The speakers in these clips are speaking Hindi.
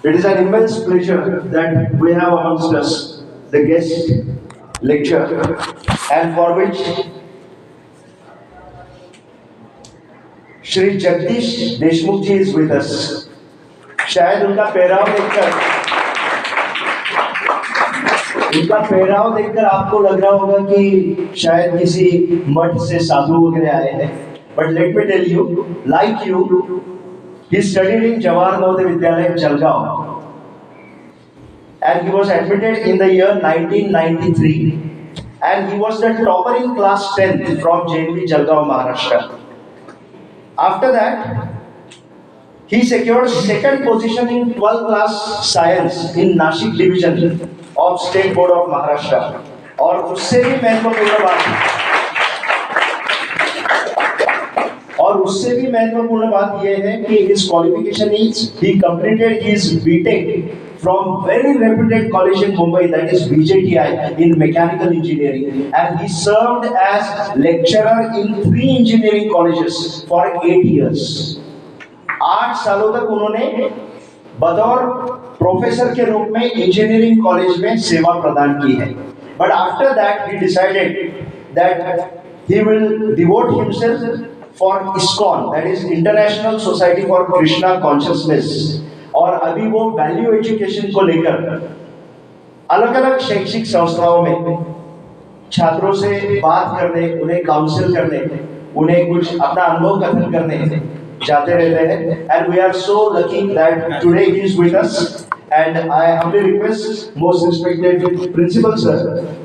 It is an immense pleasure that we have amongst us the guest lecturer, and for which Shri Jagdish Deshmukh ji is with us. शायद उनका पहराव देखकर आपको लग रहा होगा कि शायद किसी मठ से साधु वगैरह आए हैं, but let me tell you, like you, he studied in Jawahar Navodaya Vidyalaya, Jalgaon, and he was admitted in the year 1993, and he was the topper in class 10th from JNV Jalgaon, Maharashtra. After that, he secured second position in 12th class science in Nashik division of State Board of Maharashtra. और उससे भी महत्वपूर्ण बात यह है कि his qualification is he completed his BTech from very reputed college in Mumbai, that is VJTI, in mechanical engineering, and he served as lecturer in 3 engineering colleges for 8 years. 8 सालों तक उन्होंने बतौर प्रोफेसर के रूप में इंजीनियरिंग कॉलेज में सेवा प्रदान की है। But after that he decided that he will devote himself for ISKCON, that is International Society for Krishna Consciousness, और अभी वो वैल्यू एजुकेशन को लेकर अलग अलग शैक्षिक संस्थाओं में छात्रों से बात करने, उन्हें काउंसिल करने, उन्हें कुछ अपना अनुभव कथन करने जाते रहते हैं। And we are so lucky that today he is with us, and I humbly request most respected principal sir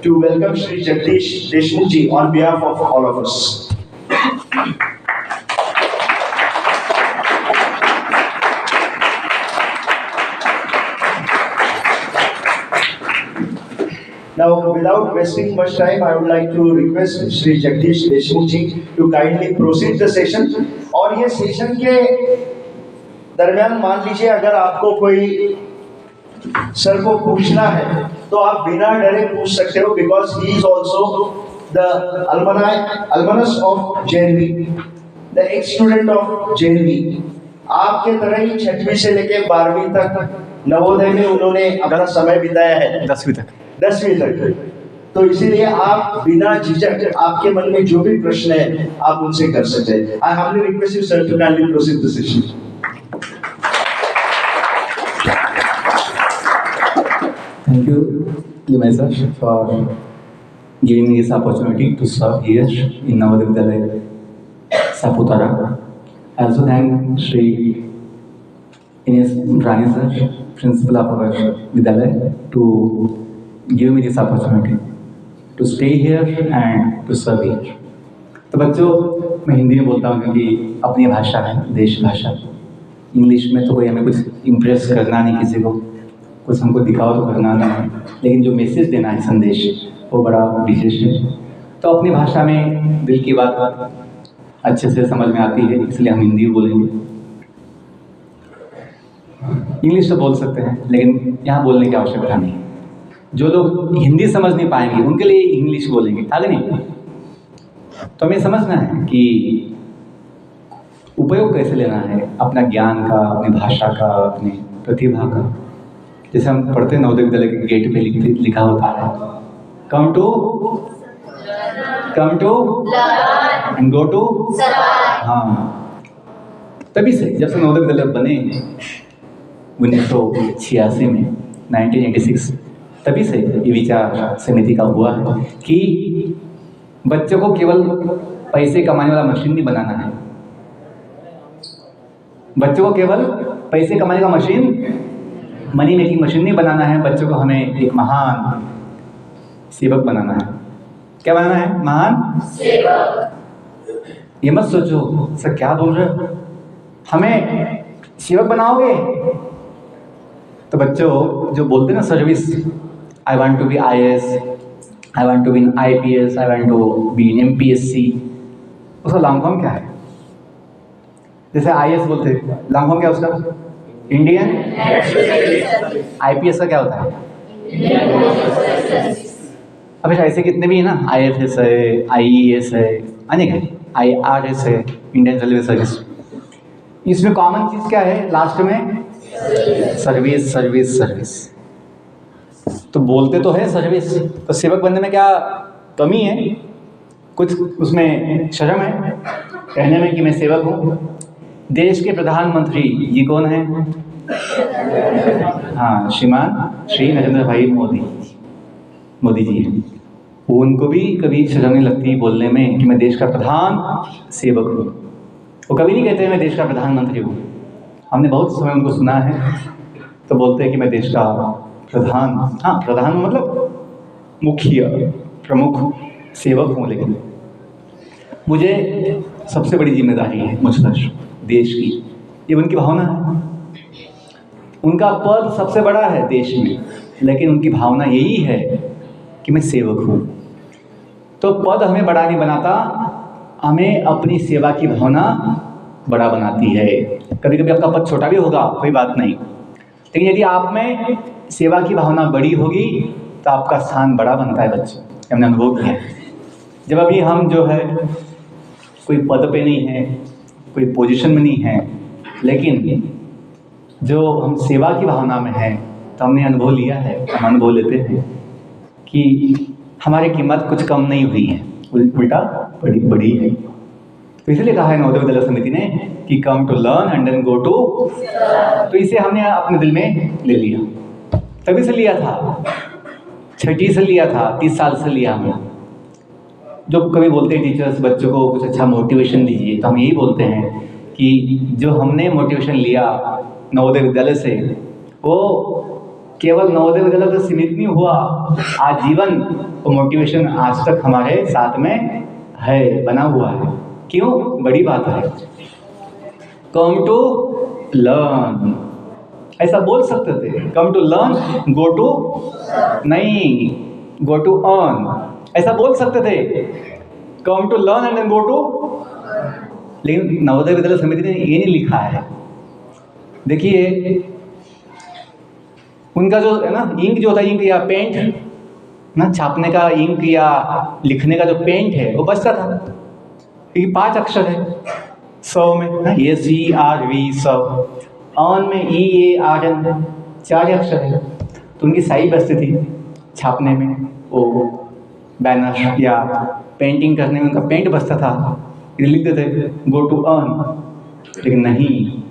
to welcome Shri Jagdish Deshmukh ji on behalf of all of us. Now, without wasting much time, I would like to request Shri Jagdish Deshmukh ji to kindly proceed the session. और ये सेशन के दरमियान मान लीजिए अगर आपको कोई सर को पूछना है तो आप बिना डरे पूछ सकते हो, because he is also the alumnus of JNV, the ex-student of JNV. आपके तरह ही 6वीं से लेके 12वीं तक नवोदय में उन्होंने अपना समय बिताया है, 10वीं तक। तो इसीलिए आप बिना झिझक आपके मन में जो भी प्रश्न है आप उनसे कर सकते हैं। I humbly request you sir to kindly proceed the session. Thank you, Limay sir, for giving me this opportunity to serve here in Navodaya Vidyalaya, Saputara. I also thank Shri Ines Rani sir, principal of our Vidyalaya, to give me this opportunity to stay here and to serve here. तो बच्चों, मैं हिंदी में बोलता हूँ क्योंकि अपनी भाषा है, देश भाषा। इंग्लिश में तो कोई हमें कुछ इम्प्रेस करना नहीं, किसी को कुछ हमको दिखाओ तो करना नहीं, लेकिन जो मैसेज देना है, संदेश, वो बड़ा विशेष है। तो अपनी भाषा में दिल की बात अच्छे से समझ में आती है, इसलिए हम हिंदी बोलेंगे। इंग्लिश तो बोल सकते हैं, लेकिन यहाँ बोलने की आवश्यकता नहीं। जो लोग हिंदी समझ नहीं पाएंगे उनके लिए इंग्लिश बोलेंगे, आगे नहीं। तो हमें समझना है कि उपयोग कैसे लेना है अपना ज्ञान का, अपनी भाषा का, अपनी प्रतिभा का। जैसे हम पढ़ते हैं नवोदय विद्यालय के गेट पे लिखा होता है, come to and go to. हाँ, तभी से जब से नवोदय विद्यालय बने 1986 में, 1986, तभी से ये विचार समिति का हुआ है कि बच्चों को केवल पैसे कमाने वाला मशीन नहीं बनाना है, बच्चों को केवल पैसे कमाने का मशीन, मनी मेकिंग मशीन नहीं बनाना है। बच्चों को हमें एक महान सेवक बनाना है। क्या बनाना है? महान सेवक। ये मत सोचो सर क्या बोल रहे हो, हमें सेवक बनाओगे? तो बच्चों जो बोलते हैं ना service, I want to be IAS, I want to be an IPS, I want to be an MPSC, उसका लॉन्ग फॉर्म क्या है? जैसे IAS बोलते हैं, लॉन्ग फॉर्म क्या है उसका? इंडियन। IPS का क्या होता है? अब ऐसे कितने भी है ना, IFS है, IES है, अनेक है, IRS है, इंडियन रेलवे सर्विस। इसमें कॉमन चीज़ क्या है? लास्ट में सर्विस सर्विस सर्विस। तो बोलते तो है सर्विस, तो सेवक बनने में क्या कमी है? कुछ उसमें शर्म है कहने में कि मैं सेवक हूँ? देश के प्रधानमंत्री ये कौन है? हाँ, श्रीमान श्री नरेंद्र भाई मोदी जी हैं। उनको भी कभी शर्म नहीं लगती बोलने में कि मैं देश का प्रधान सेवक हूँ। वो कभी नहीं कहते मैं देश का प्रधानमंत्री हूँ। हमने बहुत समय उनको सुना है तो बोलते हैं कि मैं देश का प्रधान, हाँ प्रधान मतलब मुखिया प्रमुख सेवक हूँ। लेकिन मुझे सबसे बड़ी जिम्मेदारी है मुझ पर देश की, ये उनकी भावना है। उनका पद सबसे बड़ा है देश में, लेकिन उनकी भावना यही है कि मैं सेवक हूँ। तो पद हमें बड़ा नहीं बनाता, हमें अपनी सेवा की भावना बड़ा बनाती है। कभी कभी आपका पद छोटा भी होगा, कोई बात नहीं, लेकिन यदि आप में सेवा की भावना बड़ी होगी तो आपका स्थान बड़ा बनता है। बच्चों, हमने अनुभव किया है। जब अभी हम जो है कोई पद पे नहीं है, कोई पोजीशन में नहीं है, लेकिन जो हम सेवा की भावना में हैं, तो हमने अनुभव लिया है, हम अनुभव लेते हैं कि हमारी कीमत कुछ कम नहीं हुई है, उल्टा बड़ी है। तो इसलिए कहा है नवोदय विद्यालय समिति ने कि come to learn and then go to. तो इसे हमने अपने दिल में ले लिया, तभी से लिया था, 6ठी से लिया था, 30 साल से लिया हमने। जो कभी बोलते हैं टीचर्स बच्चों को कुछ अच्छा मोटिवेशन दीजिए, तो हम यही बोलते हैं कि जो हमने मोटिवेशन लिया नवोदय विद्यालय से, वो केवल नवोदय विद्यालय तक सीमित नहीं हुआ, आजीवन वो मोटिवेशन आज तक हमारे साथ में है, बना हुआ है। क्यों? बड़ी बात है। कम टू लर्न ऐसा बोल सकते थे, come to learn go to नहीं, गो टू अर्न ऐसा बोल सकते थे, come to learn and then go to. लेकिन नवोदय विद्यालय समिति ने ये नहीं लिखा है। देखिए उनका जो है ना इंक जो होता है, इंक या पेंट ना, छापने का इंक या लिखने का जो पेंट है वो बचता था, क्योंकि 5 अक्षर है। सौ में ना SERV सौ, ऑन में EARN 4 अक्षर है, तो उनकी साई बचती थी छापने में, वो बैनर या पेंटिंग करने में उनका पेंट बचता था, ये लिख देते गो टू अर्न। लेकिन नहीं,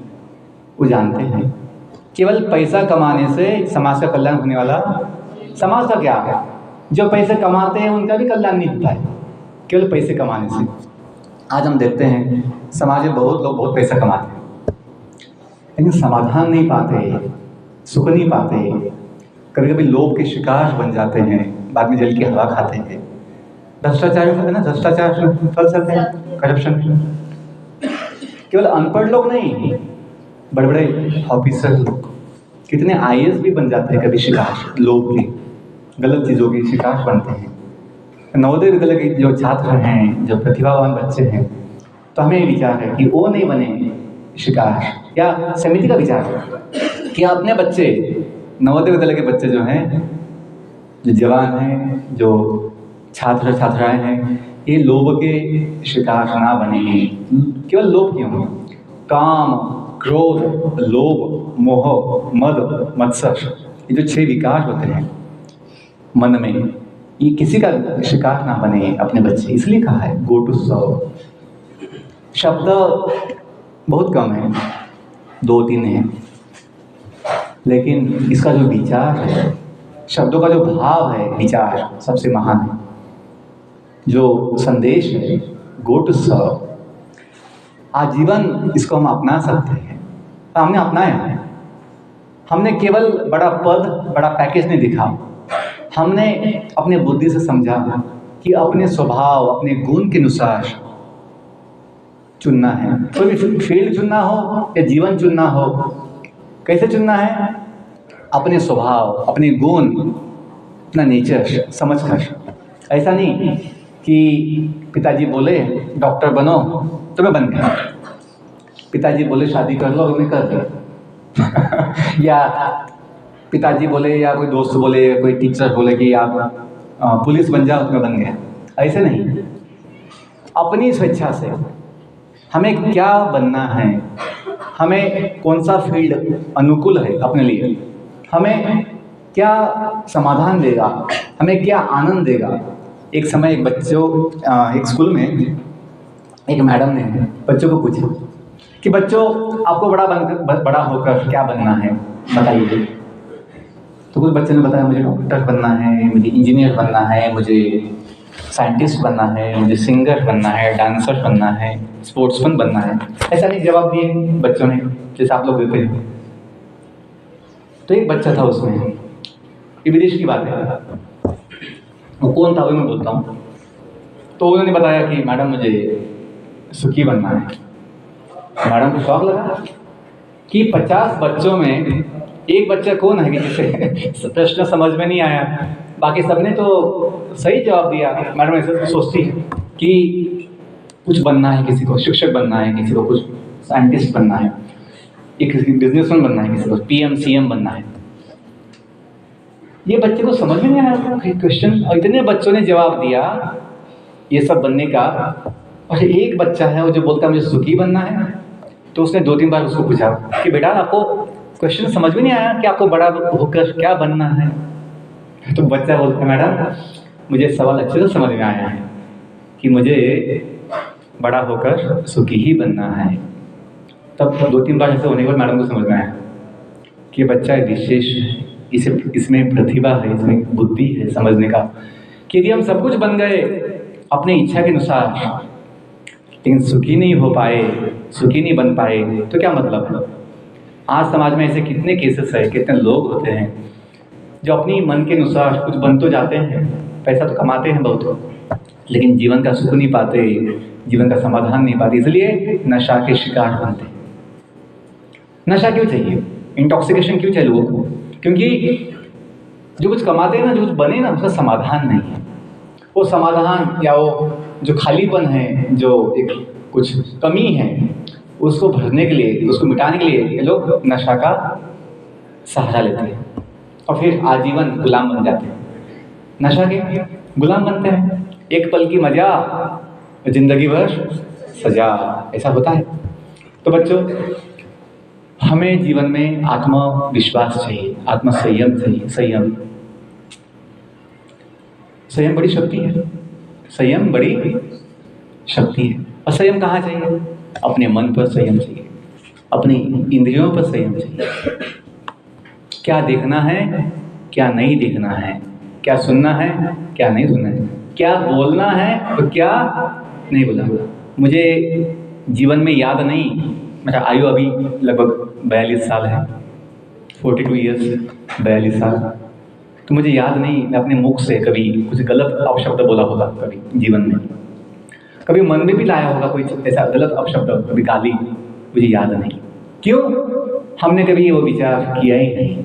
वो जानते हैं केवल पैसा कमाने से समाज का कल्याण होने वाला, समाज का क्या है, जो पैसे कमाते हैं उनका भी कल्याण नहीं होता है केवल पैसे कमाने से। आज हम देखते हैं समाज में बहुत लोग बहुत पैसा कमाते हैं, लेकिन समाधान नहीं पाते, सुख नहीं पाते, कभी कभी लोभ के शिकार बन जाते हैं, बाद में जल की हवा खाते हैं। भ्रष्टाचार है ना, भ्रष्टाचार फल सकते हैं, करप्शन। केवल अनपढ़ लोग नहीं, बड़े बड़े ऑफिसर लोग, कितने IAS भी बन जाते हैं कभी शिकार, लोग के गलत चीज़ों के शिकार बनते हैं। नवोदय विद्यालय के जो छात्र हैं, जो प्रतिभावान बच्चे हैं, तो हमें विचार है कि वो नहीं बने शिकार, या समिति का विचार है कि अपने बच्चे, नवोदय विद्यालय के बच्चे जो हैं, जो जवान हैं, जो छात्र छात्राएं हैं, ये लोभ के शिकार ना बने। केवल लोभ क्यों? काम, क्रोध, लोभ, मोह, मद, मत्सर, ये जो 6 विकार होते हैं मन में, ये किसी का शिकार ना बने अपने बच्चे। इसलिए कहा है गो टू सर्व। शब्द बहुत कम है, 2-3 हैं, लेकिन इसका जो विचार है, शब्दों का जो भाव है, विचार सबसे महान है। जो संदेश है गो टू सर्व, आजीवन इसको हम अपना सकते हैं। तो हमने अपनाया है, हमने केवल बड़ा पद, बड़ा पैकेज नहीं दिखा, हमने अपने बुद्धि से समझा कि अपने स्वभाव, अपने गुण के अनुसार चुनना है। कोई भी फील्ड चुनना हो या जीवन चुनना हो, कैसे चुनना है? अपने स्वभाव, अपने गुण, अपना नेचर समझ कर। ऐसा नहीं कि पिताजी बोले डॉक्टर बनो तो मैं बन गया, पिताजी बोले शादी कर लो मैं कर दिया या पिताजी बोले या कोई दोस्त बोले, कोई टीचर बोले कि आप पुलिस बन जाओ तो मैं बन गया। ऐसे नहीं, अपनी स्वेच्छा से हमें क्या बनना है, हमें कौन सा फील्ड अनुकूल है अपने लिए, हमें क्या समाधान देगा, हमें क्या आनंद देगा। एक समय एक स्कूल में एक मैडम ने बच्चों को पूछा कि बच्चों, आपको बड़ा होकर क्या बनना है बताइए। तो कुछ बच्चों ने बताया, मुझे डॉक्टर बनना है, मुझे इंजीनियर बनना है, मुझे साइंटिस्ट बनना है, मुझे सिंगर बनना है, डांसर बनना है, स्पोर्ट्समैन बनना है। ऐसा नहीं जवाब दिए बच्चों ने जैसे आप लोग देते हैं। तो एक बच्चा था उसमें, ये विदेश की बात है, वो कौन था वो मैं बोलता हूँ। तो उन्होंने बताया कि मैडम मुझे सुखी बनना है। मैडम को शौक लगा कि 50 बच्चों में एक बच्चा कौन है कि जिसे प्रश्न समझ में नहीं आया, बाकी सबने तो सही जवाब दिया। मैडम ऐसे सोचती है कि कुछ बनना है, किसी को शिक्षक बनना है, किसी को कुछ साइंटिस्ट बनना है, एक किसी बिजनेसमैन बनना है, किसी को PM CM बनना है। ये बच्चे को समझ में नहीं आया क्वेश्चन, और इतने बच्चों ने जवाब दिया ये सब बनने का, और एक बच्चा है वो जो बोलता है मुझे सुखी बनना है। तो उसने 2-3 बार उसको पूछा कि बेटा आपको क्वेश्चन समझ में नहीं आया कि आपको बड़ा होकर क्या बनना है। तो बच्चा बोलता है मैडम मुझे सवाल अच्छे से समझ में आया है कि मुझे बड़ा होकर सुखी ही बनना है। तब 2-3 बार ऐसे होने के बाद मैडम को समझ में आया कि बच्चा विशेष है, इसमें प्रतिभा है, इसमें बुद्धि है समझने का, कि यदि हम सब कुछ बन गए अपने इच्छा के अनुसार लेकिन सुखी नहीं हो पाए, सुखी नहीं बन पाए, तो क्या मतलब है। आज समाज में ऐसे कितने केसेस है, कितने लोग होते हैं जो अपनी मन के अनुसार कुछ बन तो जाते हैं, पैसा तो कमाते हैं बहुत, लेकिन जीवन का सुख नहीं पाते, जीवन का समाधान नहीं पाते, इसलिए नशा के शिकार बनते हैं। नशा क्यों चाहिए, इंटॉक्सिकेशन क्यों चाहिए लोगों को? क्योंकि जो कुछ कमाते हैं ना, जो कुछ बने ना, उसका समाधान नहीं है। वो समाधान या वो जो खालीपन है, जो एक कुछ कमी है, उसको भरने के लिए, उसको मिटाने के लिए ये लोग नशा का सहारा लेते हैं और फिर आजीवन गुलाम बन जाते हैं। नशा के गुलाम बनते हैं, एक पल की मजा, जिंदगी भर सजा, ऐसा होता है। तो बच्चों, हमें जीवन में आत्मविश्वास चाहिए, आत्मसंयम चाहिए। संयम बड़ी शक्ति है, संयम बड़ी शक्ति है। और संयम कहाँ चाहिए? अपने मन पर संयम चाहिए, अपनी इंद्रियों पर संयम चाहिए। क्या देखना है, क्या नहीं देखना है, क्या सुनना है, क्या नहीं सुनना है, क्या बोलना है और क्या नहीं बोलना। मुझे जीवन में याद नहीं, मेरा आयु अभी लगभग 42 साल है, 42 ईयर्स, 42 साल। तो मुझे याद नहीं मैं अपने मुख से कभी कुछ गलत अपशब्द बोला होगा कभी जीवन में, कभी मन में भी लाया होगा कोई ऐसा गलत अपशब्द, कभी गाली, मुझे याद नहीं। क्यों? हमने कभी वो विचार किया ही नहीं,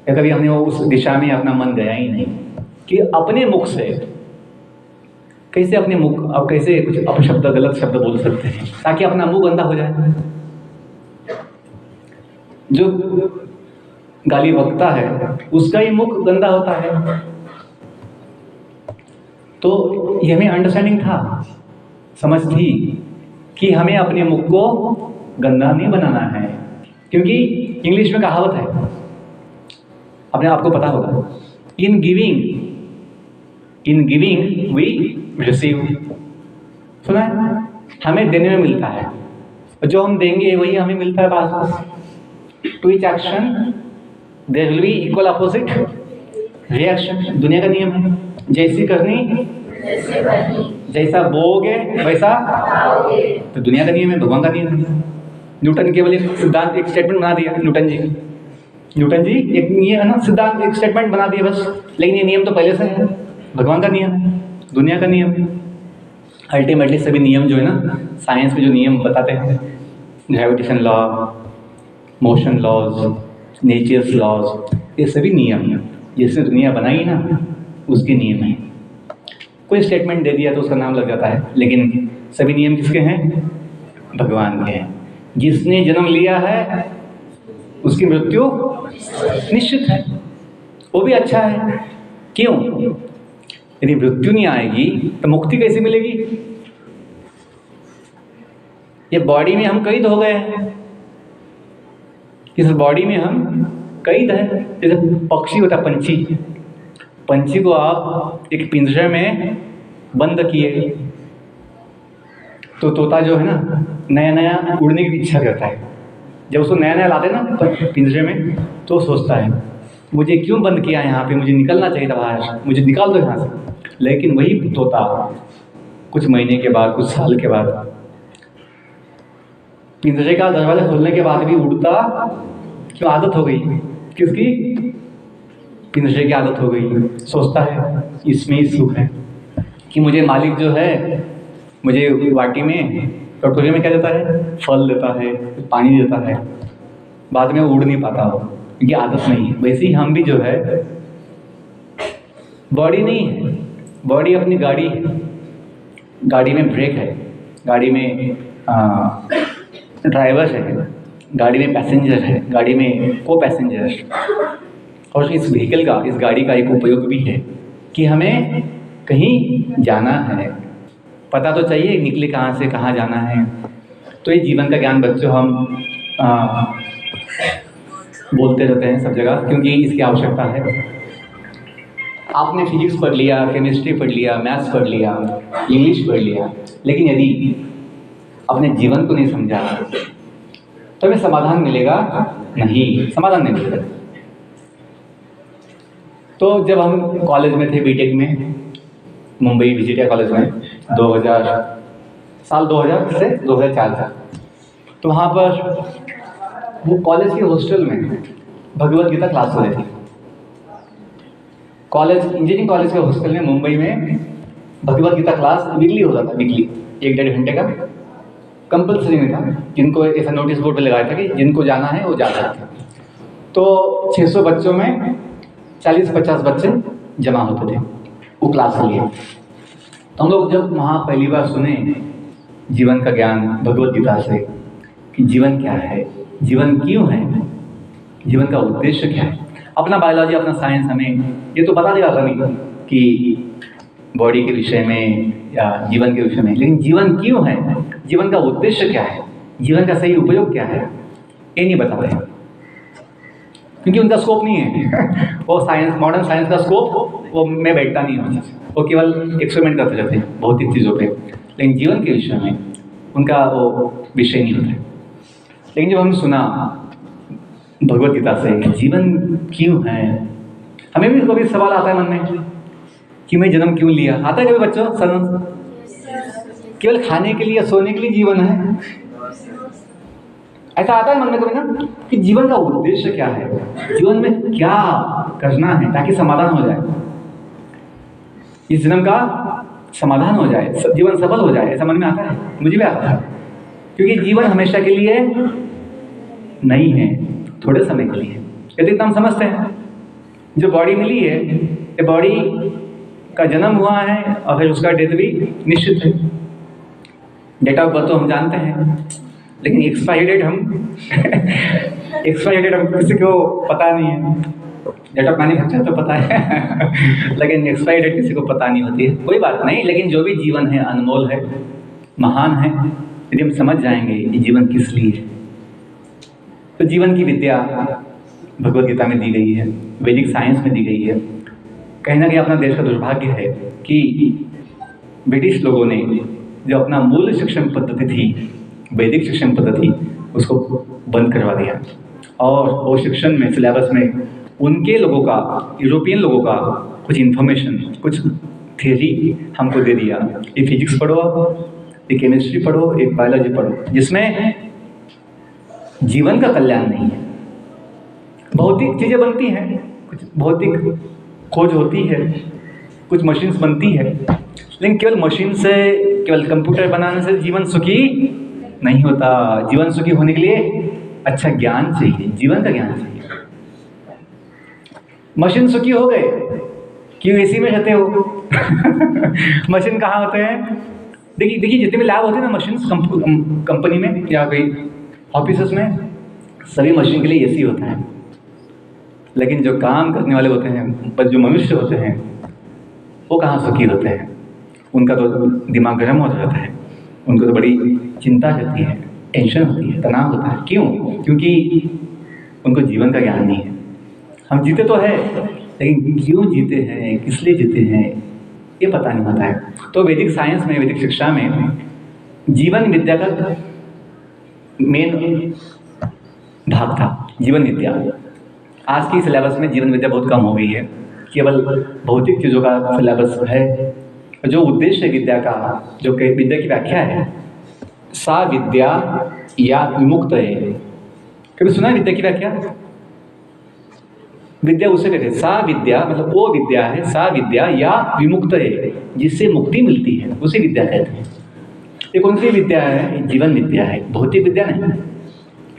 या कभी हमने वो उस दिशा में अपना मन गया ही नहीं कि अपने मुख से कैसे अपने मुख अब कैसे कुछ अपशब्द गलत शब्द बोल सकते हैं ताकि अपना मुंह गंदा हो जाए। जो गाली बकता है उसका ही मुख गंदा होता है। तो ये हमें अंडरस्टैंडिंग था, समझ थी कि हमें अपने मुख को गंदा नहीं बनाना है, क्योंकि इंग्लिश में कहावत है, अपने आपको पता होगा, इन गिविंग वी रिसीव। सुना है? हमें देने में मिलता है और जो हम देंगे वही हमें मिलता है वापस। To each action there will be equal opposite reaction. दुनिया का नियम है, जैसी करनी जैसा बोओगे वैसा। तो दुनिया का नियम है, भगवान का नियम है। न्यूटन केवल एक सिद्धांत, एक स्टेटमेंट बना दिया न्यूटन जी एक ये है ना सिद्धांत, एक स्टेटमेंट बना दिया बस, लेकिन ये नियम तो पहले से है, भगवान का नियम है, दुनिया का नियम है। अल्टीमेटली सभी नियम जो है ना, साइंस में जो नियम बताते हैं, gravitation law, motion laws, nature's laws, ये सभी नियम हैं, जिसने दुनिया बनाई ना उसके नियम हैं। कोई स्टेटमेंट दे दिया तो उसका नाम लग जाता है, लेकिन सभी नियम किसके हैं? भगवान के हैं। जिसने जन्म लिया है उसकी मृत्यु निश्चित है, वो भी अच्छा है। क्यों? यदि मृत्यु नहीं आएगी तो मुक्ति कैसे मिलेगी? ये बॉडी में हम कैद हो गए हैं, इस बॉडी में हम कई तरह, जैसे पक्षी होता है, पंछी को आप एक पिंजरे में बंद किए तो तोता जो है ना नया नया उड़ने की इच्छा करता है। जब उसको नया नया लाते ना पिंजरे में तो वो सोचता है मुझे क्यों बंद किया यहाँ पे, मुझे निकलना चाहिए था बाहर, मुझे निकाल दो यहाँ से। लेकिन वही तोता कुछ महीने के बाद, कुछ साल के बाद, पिंजरे का दरवाजा खोलने के बाद भी उड़ता क्यों? आदत हो गई। किसकी? पिंजरे की आदत हो गई। सोचता है इसमें ही सुख है कि मुझे मालिक जो है मुझे वाटी में, कटोरे में क्या देता है? फल देता है, पानी देता है। बाद में वो उड़ नहीं पाता हो क्योंकि आदत नहीं है। वैसे ही हम भी जो है, बॉडी नहीं है, बॉडी अपनी गाड़ी है, गाड़ी में ब्रेक है, गाड़ी में ड्राइवर है, गाड़ी में पैसेंजर है, गाड़ी में को पैसेंजर। और इस व्हीकल का, इस गाड़ी का एक उपयोग भी है कि हमें कहीं जाना है, पता तो चाहिए निकले कहाँ से कहाँ जाना है। तो ये जीवन का ज्ञान बच्चों हम बोलते रहते हैं सब जगह, क्योंकि इसकी आवश्यकता है। आपने फिजिक्स पढ़ लिया, केमिस्ट्री पढ़ लिया, मैथ्स पढ़ लिया, इंग्लिश पढ़ लिया, लेकिन यदि अपने जीवन को नहीं समझा तो हमें समाधान मिलेगा नहीं, समाधान नहीं मिलेगा। तो जब हम कॉलेज में थे, बीटेक में, मुंबई विजिटिया कॉलेज में 2000 से 2004 तक, तो वहाँ पर वो कॉलेज के हॉस्टल में भगवत गीता क्लास हो रही थी। कॉलेज, इंजीनियरिंग कॉलेज के हॉस्टल में मुंबई में भगवत गीता क्लास वीकली होता था, वीकली 1-1.5 घंटे का, कंपल्सरी नहीं था। जिनको ऐसा नोटिस बोर्ड पे लगाया था कि जिनको जाना है वो जा सकते हैं। तो 600 बच्चों में 40-50 बच्चे जमा होते थे वो क्लास के लिए। तो हम लोग जब वहाँ पहली बार सुने जीवन का ज्ञान भगवत गीता से कि जीवन क्या है, जीवन क्यों है, जीवन का उद्देश्य क्या है। अपना बायोलॉजी, अपना साइंस हमें ये तो बता देगा नहीं कि बॉडी के विषय में या जीवन के विषय में, लेकिन जीवन क्यों है, जीवन का उद्देश्य क्या है, जीवन का सही उपयोग क्या है, ये नहीं बताते हैं क्योंकि उनका स्कोप नहीं है। वो साइंस, मॉडर्न साइंस का स्कोप वो में बैठता नहीं है। वो केवल एक्सपेरिमेंट करते रहते हैं भौतिक चीज़ों पे, लेकिन जीवन के विषय में उनका वो विषय नहीं होता है। लेकिन जब हमने सुना भगवत गीता से कि जीवन क्यों है, हमें भी कभी सवाल आता है मन में कि मैं जन्म क्यों लिया। आता है कभी बच्चों? सर, केवल खाने के लिए, सोने के लिए जीवन है, ऐसा आता है मन में कभी ना कि जीवन का उद्देश्य क्या है, जीवन में क्या करना है ताकि समाधान हो जाए, इस जन्म का समाधान हो जाए, जीवन सफल हो जाए। ऐसा मन में आता है, मुझे भी आता है, क्योंकि जीवन हमेशा के लिए नहीं है, थोड़े समय के लिए। यदि इतना हम समझते हैं, जो बॉडी मिली है, ये बॉडी का जन्म हुआ है और फिर उसका डेथ भी निश्चित है। डेट ऑफ बर्थ तो हम जानते हैं, लेकिन एक्सपायरी डेट हम किसी को पता नहीं है। डेट ऑफ मैन्युफैक्चर तो पता है लेकिन एक्सपायरी डेट किसी को पता नहीं होती है। कोई बात नहीं, लेकिन जो भी जीवन है अनमोल है, महान है। यदि हम समझ जाएंगे कि जीवन किस लिए है, तो जीवन की विद्या भगवत गीता में दी गई है, वैदिक साइंस में दी गई है। कहीं ना कहीं अपना देश का दुर्भाग्य है कि ब्रिटिश लोगों ने जो अपना मूल शिक्षण पद्धति थी, वैदिक शिक्षण पद्धति, उसको बंद करवा दिया और वो शिक्षण में, सिलेबस में उनके लोगों का, यूरोपियन लोगों का कुछ इन्फॉर्मेशन, कुछ थियरी हमको दे दिया। ये फिजिक्स पढ़ो, एक केमिस्ट्री पढ़ो, एक बायोलॉजी पढ़ो, जिसमें जीवन का कल्याण नहीं है। भौतिक चीज़ें बनती हैं, कुछ भौतिक खोज होती है, कुछ मशीन्स बनती है, लेकिन केवल मशीन से, केवल कंप्यूटर बनाने से जीवन सुखी नहीं होता। जीवन सुखी होने के लिए अच्छा ज्ञान चाहिए, जीवन का ज्ञान चाहिए। मशीन सुखी हो गए, क्यों एसी में रहते हो मशीन कहाँ होते हैं? देखिए जितने भी लैब होते हैं ना मशीन कंपनी में या कोई ऑफिस में, सभी मशीन के लिए एसी होता है। लेकिन जो काम करने वाले होते हैं, पर जो मनुष्य होते हैं, वो कहाँ सुखी होते हैं? उनका तो दिमाग गर्म हो जाता है, उनको तो बड़ी चिंता रहती है, टेंशन होती है, तनाव होता है। क्यों? क्योंकि उनको जीवन का ज्ञान नहीं है। हम जीते तो है, लेकिन क्यों जीते हैं, किस लिए जीते हैं, ये पता नहीं होता है। तो वैदिक साइंस में, वैदिक शिक्षा में जीवन विद्या का मेन भाग था, जीवन विद्या। आज की सिलेबस में जीवन विद्या बहुत कम हो गई है, केवल भौतिक चीज़ों का सिलेबस है। जो उद्देश्य है विद्या का, जो कि विद्या की व्याख्या है, सा विद्या या विमुक्त है। कभी सुना है विद्या की व्याख्या? विद्या उसे कहते हैं, सा विद्या मतलब वो विद्या है, सा विद्या या विमुक्त है, जिससे मुक्ति मिलती है, उसे विद्या कहते हैं। ये कौन सी विद्या है? जीवन विद्या है, भौतिक विद्या नहीं।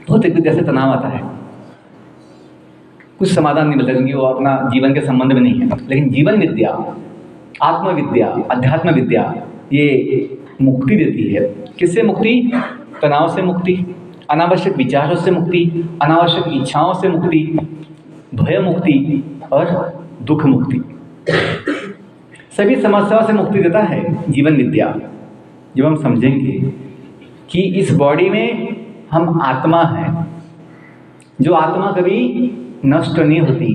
भौतिक विद्या से तनाव आता है, कुछ समाधान नहीं मिलता, क्योंकि वो अपना जीवन के संबंध में नहीं है। लेकिन जीवन विद्या, आत्मविद्या, अध्यात्म विद्या, ये मुक्ति देती है। किससे मुक्ति? तनाव से मुक्ति, अनावश्यक विचारों से मुक्ति, अनावश्यक इच्छाओं से मुक्ति, भय मुक्ति और दुख मुक्ति, सभी समस्याओं से मुक्ति देता है जीवन विद्या। जब हम समझेंगे कि इस बॉडी में हम आत्मा हैं, जो आत्मा कभी नष्ट नहीं होती।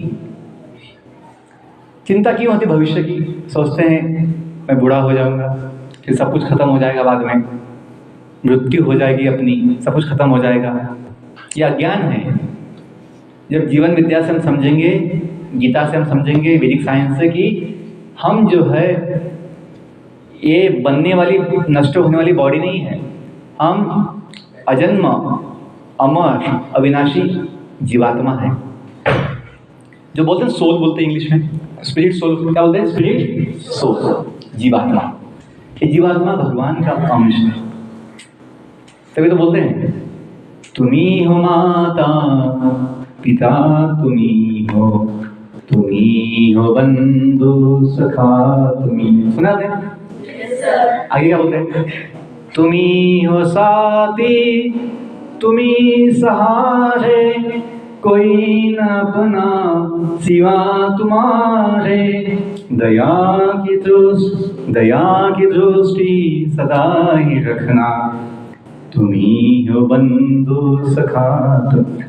चिंता क्यों होती भविष्य की? सोचते हैं मैं बूढ़ा हो जाऊंगा, फिर सब कुछ खत्म हो जाएगा, बाद में मृत्यु हो जाएगी अपनी, सब कुछ खत्म हो जाएगा। यह अज्ञान है। जब जीवन विद्या से हम समझेंगे, गीता से हम समझेंगे, वैदिक साइंस से, कि हम जो है ये बनने वाली, नष्ट होने वाली बॉडी नहीं है, हम अजन्म, अमर, अविनाशी जीवात्मा है। जो बोलते हैं सोल, बोलते हैं इंग्लिश में स्पिरिट सोल, क्या बोलते हैं? स्पिरिट सोल, जीवात्मा। ये जीवात्मा भगवान का अंश है। तभी तो बोलते हैं तुम्ही हो माता पिता, तुम्ही हो बंधु सखा, तुम्ही। सुना आपने? आगे क्या बोलते हैं? तुम्ही हो साथी, तुम्ही सहारे, कोई न अपना सिवा तुम्हारे, दया की दृष्टि सदा ही रखना, तुम्ही हो बंधु सखा।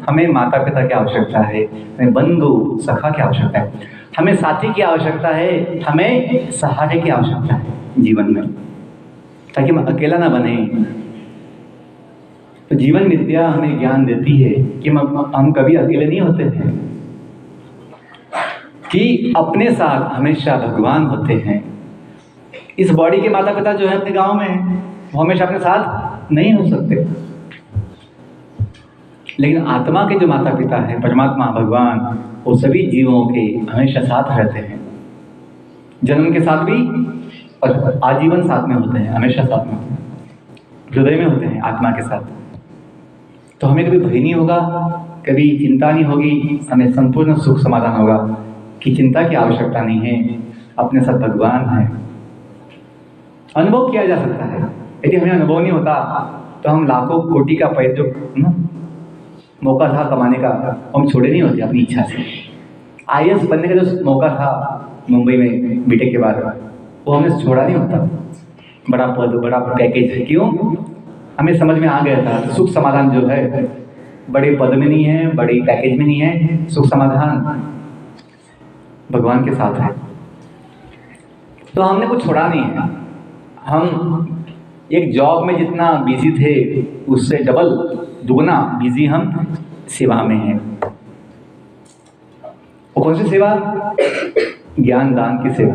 हमें माता पिता की आवश्यकता है, हमें बंधु सखा की आवश्यकता है, हमें साथी की आवश्यकता है, हमें सहारे की आवश्यकता है जीवन में, ताकि हम अकेला ना बने। तो जीवन विद्या हमें ज्ञान देती है कि हम कभी अकेले नहीं होते हैं, कि अपने साथ हमेशा भगवान होते हैं। इस बॉडी के माता पिता जो है अपने गांव में है, वो हमेशा अपने साथ नहीं हो सकते, लेकिन आत्मा के जो माता पिता हैं, परमात्मा भगवान, वो सभी जीवों के हमेशा साथ रहते हैं। जन्म के साथ भी और आजीवन साथ में होते हैं, हमेशा साथ में होते हैं, हृदय में होते हैं आत्मा के साथ। तो हमें कभी भय नहीं होगा, कभी चिंता नहीं होगी, हमें संपूर्ण सुख समाधान होगा कि चिंता की आवश्यकता नहीं है, अपने साथ भगवान है। अनुभव किया जा सकता है। यदि हमें अनुभव नहीं होता तो हम लाखों कोटि का पैसा जो मौका था कमाने का, हम छोड़े नहीं होते अपनी इच्छा से। IAS बनने का जो मौका था मुंबई में बीटेक के बाद, वो हमने छोड़ा नहीं होता। बड़ा पद, बड़ा पैकेज है, क्यों? हमें समझ में आ गया था सुख समाधान जो है बड़े पद में नहीं है, बड़ी पैकेज में नहीं है, सुख समाधान भगवान के साथ है। तो हमने कुछ छोड़ा नहीं है। हम एक जॉब में जितना बिजी थे उससे डबल, दुगना बिजी हम सेवा में हैं। वो कौन सी सेवा? ज्ञान दान की सेवा।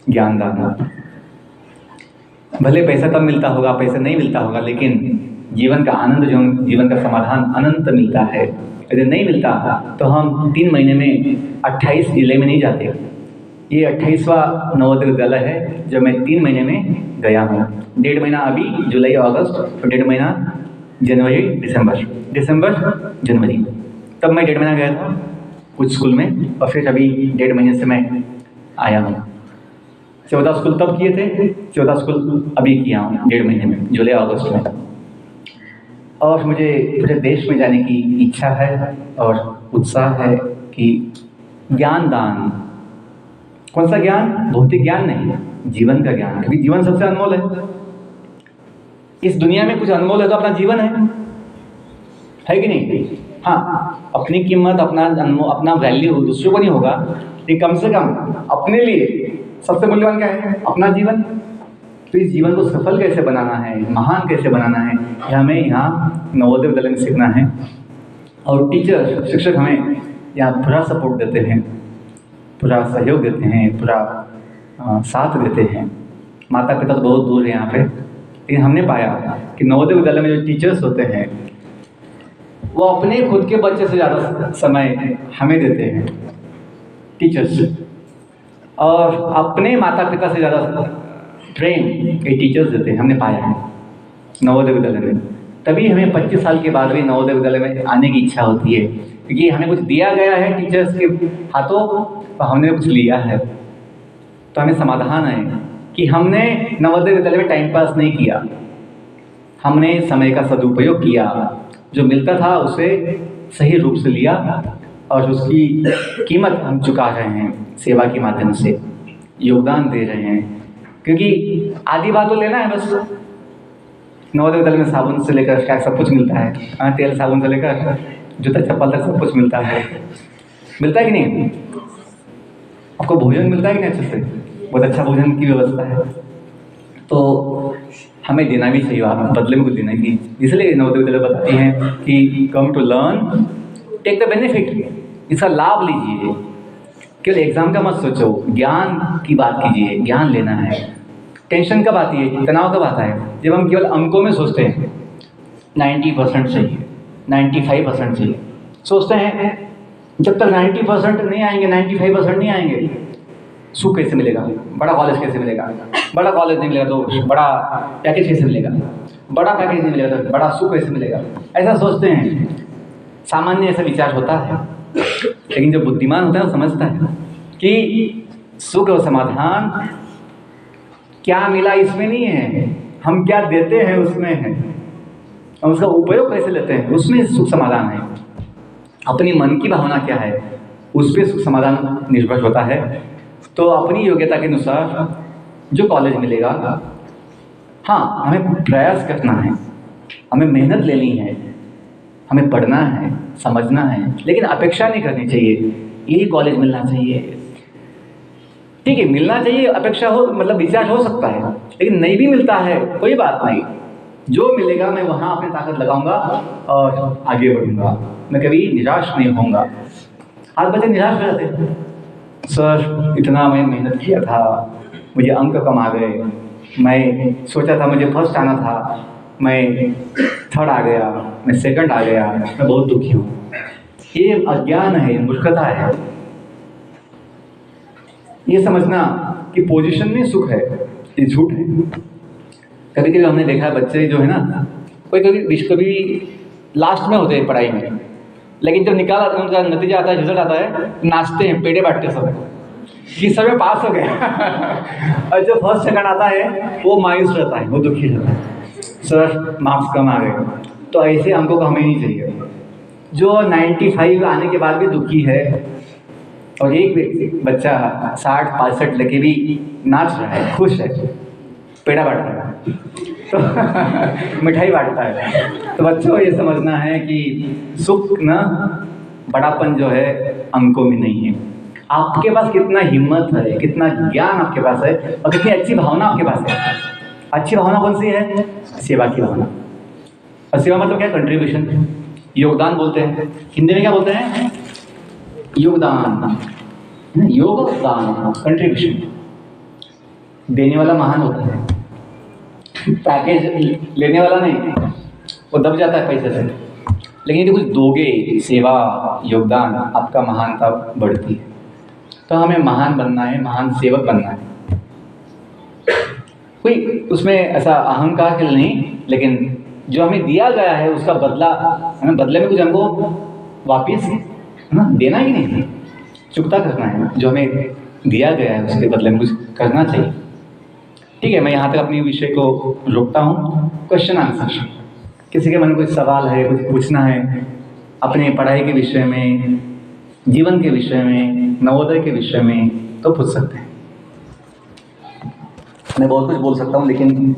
ज्ञान दान, भले पैसा कम मिलता होगा, पैसा नहीं मिलता होगा, लेकिन जीवन का आनंद, जो जीवन का समाधान अनंत मिलता है। यदि नहीं मिलता तो हम 3 महीने में 28 जिले में नहीं जाते। ये 28वां नवोदय विद्यालय है जो मैं 3 महीने में गया हूँ। 1.5 महीना अभी जुलाई अगस्त, और 1.5 महीना जनवरी दिसंबर जनवरी, तब मैं 1.5 महीना गया था कुछ स्कूल में, और फिर अभी 1.5 महीने से मैं आया हूँ। 14 स्कूल तब किए थे, 14 स्कूल अभी किया हूँ 1.5 महीने में, जुलाई अगस्त में। और मुझे पूरे देश में जाने की इच्छा है और उत्साह है कि ज्ञान दान, कौन सा ज्ञान? भौतिक ज्ञान नहीं, जीवन का ज्ञान, क्योंकि जीवन सबसे अनमोल है। इस दुनिया में कुछ अनमोल है तो अपना जीवन है कि नहीं? हाँ, अपनी कीमत, अपना वैल्यू दूसरों को नहीं होगा, लेकिन कम से कम अपने लिए सबसे मूल्यवान क्या है? अपना जीवन। तो इस जीवन को सफल कैसे बनाना है, महान कैसे बनाना है, ये हमें यहाँ नवोदय विद्यालय में सीखना है। और टीचर, शिक्षक हमें यहाँ पूरा सपोर्ट देते हैं, पूरा सहयोग देते हैं, पूरा साथ देते हैं। माता पिता तो बहुत दूर है यहाँ पे, लेकिन हमने पाया कि नवोदय विद्यालय में जो टीचर्स होते हैं वो अपने खुद के बच्चे से ज़्यादा समय हमें देते हैं, टीचर्स, और अपने माता पिता से ज़्यादा प्रेम ये टीचर्स देते हैं। हमने पाया है नवोदय विद्यालय में। तभी हमें 25 साल के बाद भी नवोदय विद्यालय में आने की इच्छा होती है, क्योंकि हमें कुछ दिया गया है टीचर्स के हाथों, तो हमने कुछ लिया है। तो हमें समाधान है कि हमने नवोदय विद्यालय में टाइम पास नहीं किया, हमने समय का सदुपयोग किया, जो मिलता था उसे सही रूप से लिया और उसकी कीमत हम चुका रहे हैं सेवा के माध्यम से, योगदान दे रहे हैं। क्योंकि आधी बात तो लेना है बस। नवोदय विद्यालय में साबुन से लेकर क्या सब कुछ मिलता है, तेल साबुन से लेकर जूता चप्पल तक सब कुछ मिलता है। मिलता है कि नहीं? आपको भोजन मिलता है कि नहीं अच्छे से? बहुत अच्छा भोजन की व्यवस्था है। तो हमें देना भी चाहिए, बदले में कुछ देना ही। इसलिए नवोदय विद्यालय बताती हैं कि come to learn, take the benefit, इसका लाभ लीजिए। केवल एग्जाम का मत सोचो, ज्ञान की बात कीजिए, ज्ञान लेना है। टेंशन कब आती है, तनाव कब आता है? जब हम केवल अंकों में सोचते हैं 90% चाहिए, 95% चाहिए, सोचते हैं। जब तक 90% नहीं आएंगे, 95% नहीं आएंगे, सुख कैसे मिलेगा? बड़ा कॉलेज कैसे मिलेगा? बड़ा कॉलेज नहीं मिलेगा तो बड़ा पैकेज कैसे मिलेगा? बड़ा पैकेज नहीं मिलेगा तो बड़ा सुख कैसे मिलेगा? ऐसा सोचते हैं, सामान्य ऐसा विचार होता है। लेकिन जो बुद्धिमान होता है वो समझता है कि सुख और समाधान क्या मिला इसमें नहीं है, हम क्या देते हैं उसमें है, हम उसका उपयोग कैसे लेते हैं उसमें सुख समाधान है। अपनी मन की भावना क्या है उस पर सुख समाधान निर्भर होता है। तो अपनी योग्यता के अनुसार जो कॉलेज मिलेगा, हाँ, हमें प्रयास करना है, हमें मेहनत लेनी है, हमें पढ़ना है, समझना है, लेकिन अपेक्षा नहीं करनी चाहिए यही कॉलेज मिलना चाहिए। ठीक है, मिलना चाहिए, अपेक्षा हो, मतलब विचार हो सकता है, लेकिन नहीं भी मिलता है कोई बात नहीं। जो मिलेगा मैं वहाँ अपनी ताकत लगाऊंगा और आगे बढ़ूंगा, मैं कभी निराश नहीं होऊंगा। आज बच्चे निराश हो जाते हैं, सर इतना मैं मेहनत किया था, मुझे अंक कम आ गए, मैं सोचा था मुझे फर्स्ट आना था, मैं थर्ड आ गया, मैं सेकंड आ गया, मैं बहुत दुखी हूँ। ये अज्ञान है, मूर्खता है। ये समझना कि पोजीशन में सुख है, ये झूठ है। कभी कभी हमने देखा है बच्चे जो है ना, कभी लास्ट में होते हैं पढ़ाई में, लेकिन जब निकाल आता है, उनका नतीजा आता है, रिजल्ट आता है, नाचते हैं, पेड़े बांटते सब कि सब में पास हो गया। और जो फर्स्ट सेकंड आता है वो मायूस रहता है, वो दुखी रहता है, सर मार्क्स कम आ गए। तो ऐसे अंकों को हमें नहीं चाहिए। जो 95 आने के बाद भी दुखी है और एक बच्चा 60-65 लेके भी नाच रहा है, खुश है, पेड़ा बांट रहा है, तो मिठाई बांटता है। तो बच्चों ये समझना है कि सुख ना, बड़ापन जो है अंकों में नहीं है। आपके पास कितना हिम्मत है, कितना ज्ञान आपके पास है और कितनी अच्छी भावना आपके पास है। अच्छी भावना कौन सी है? सेवा की भावना। और सेवा मतलब क्या? कंट्रीब्यूशन, योगदान बोलते हैं। हिंदी में क्या बोलते हैं? योगदान, योगदान, कंट्रीब्यूशन। देने वाला महान होता है, पैकेज लेने वाला नहीं, वो दब जाता है पैसे से। लेकिन यदि कुछ दोगे, सेवा, योगदान, आपका महानता बढ़ती है। तो हमें महान बनना है, महान सेवक बनना है। कोई उसमें ऐसा अहंकार के लिए नहीं, लेकिन जो हमें दिया गया है उसका बदला, हमें बदले में कुछ हमको वापिस ना देना ही नहीं, चुकता करना है। जो हमें दिया गया है उसके बदले में कुछ करना चाहिए। ठीक है, मैं यहाँ तक अपनी विषय को रोकता हूँ। क्वेश्चन आंसर, किसी के मन में कुछ सवाल है, कुछ पूछना है अपने पढ़ाई के विषय में, जीवन के विषय में, नवोदय के विषय में, तो पूछ सकते हैं। मैं बहुत कुछ बोल सकता हूँ, लेकिन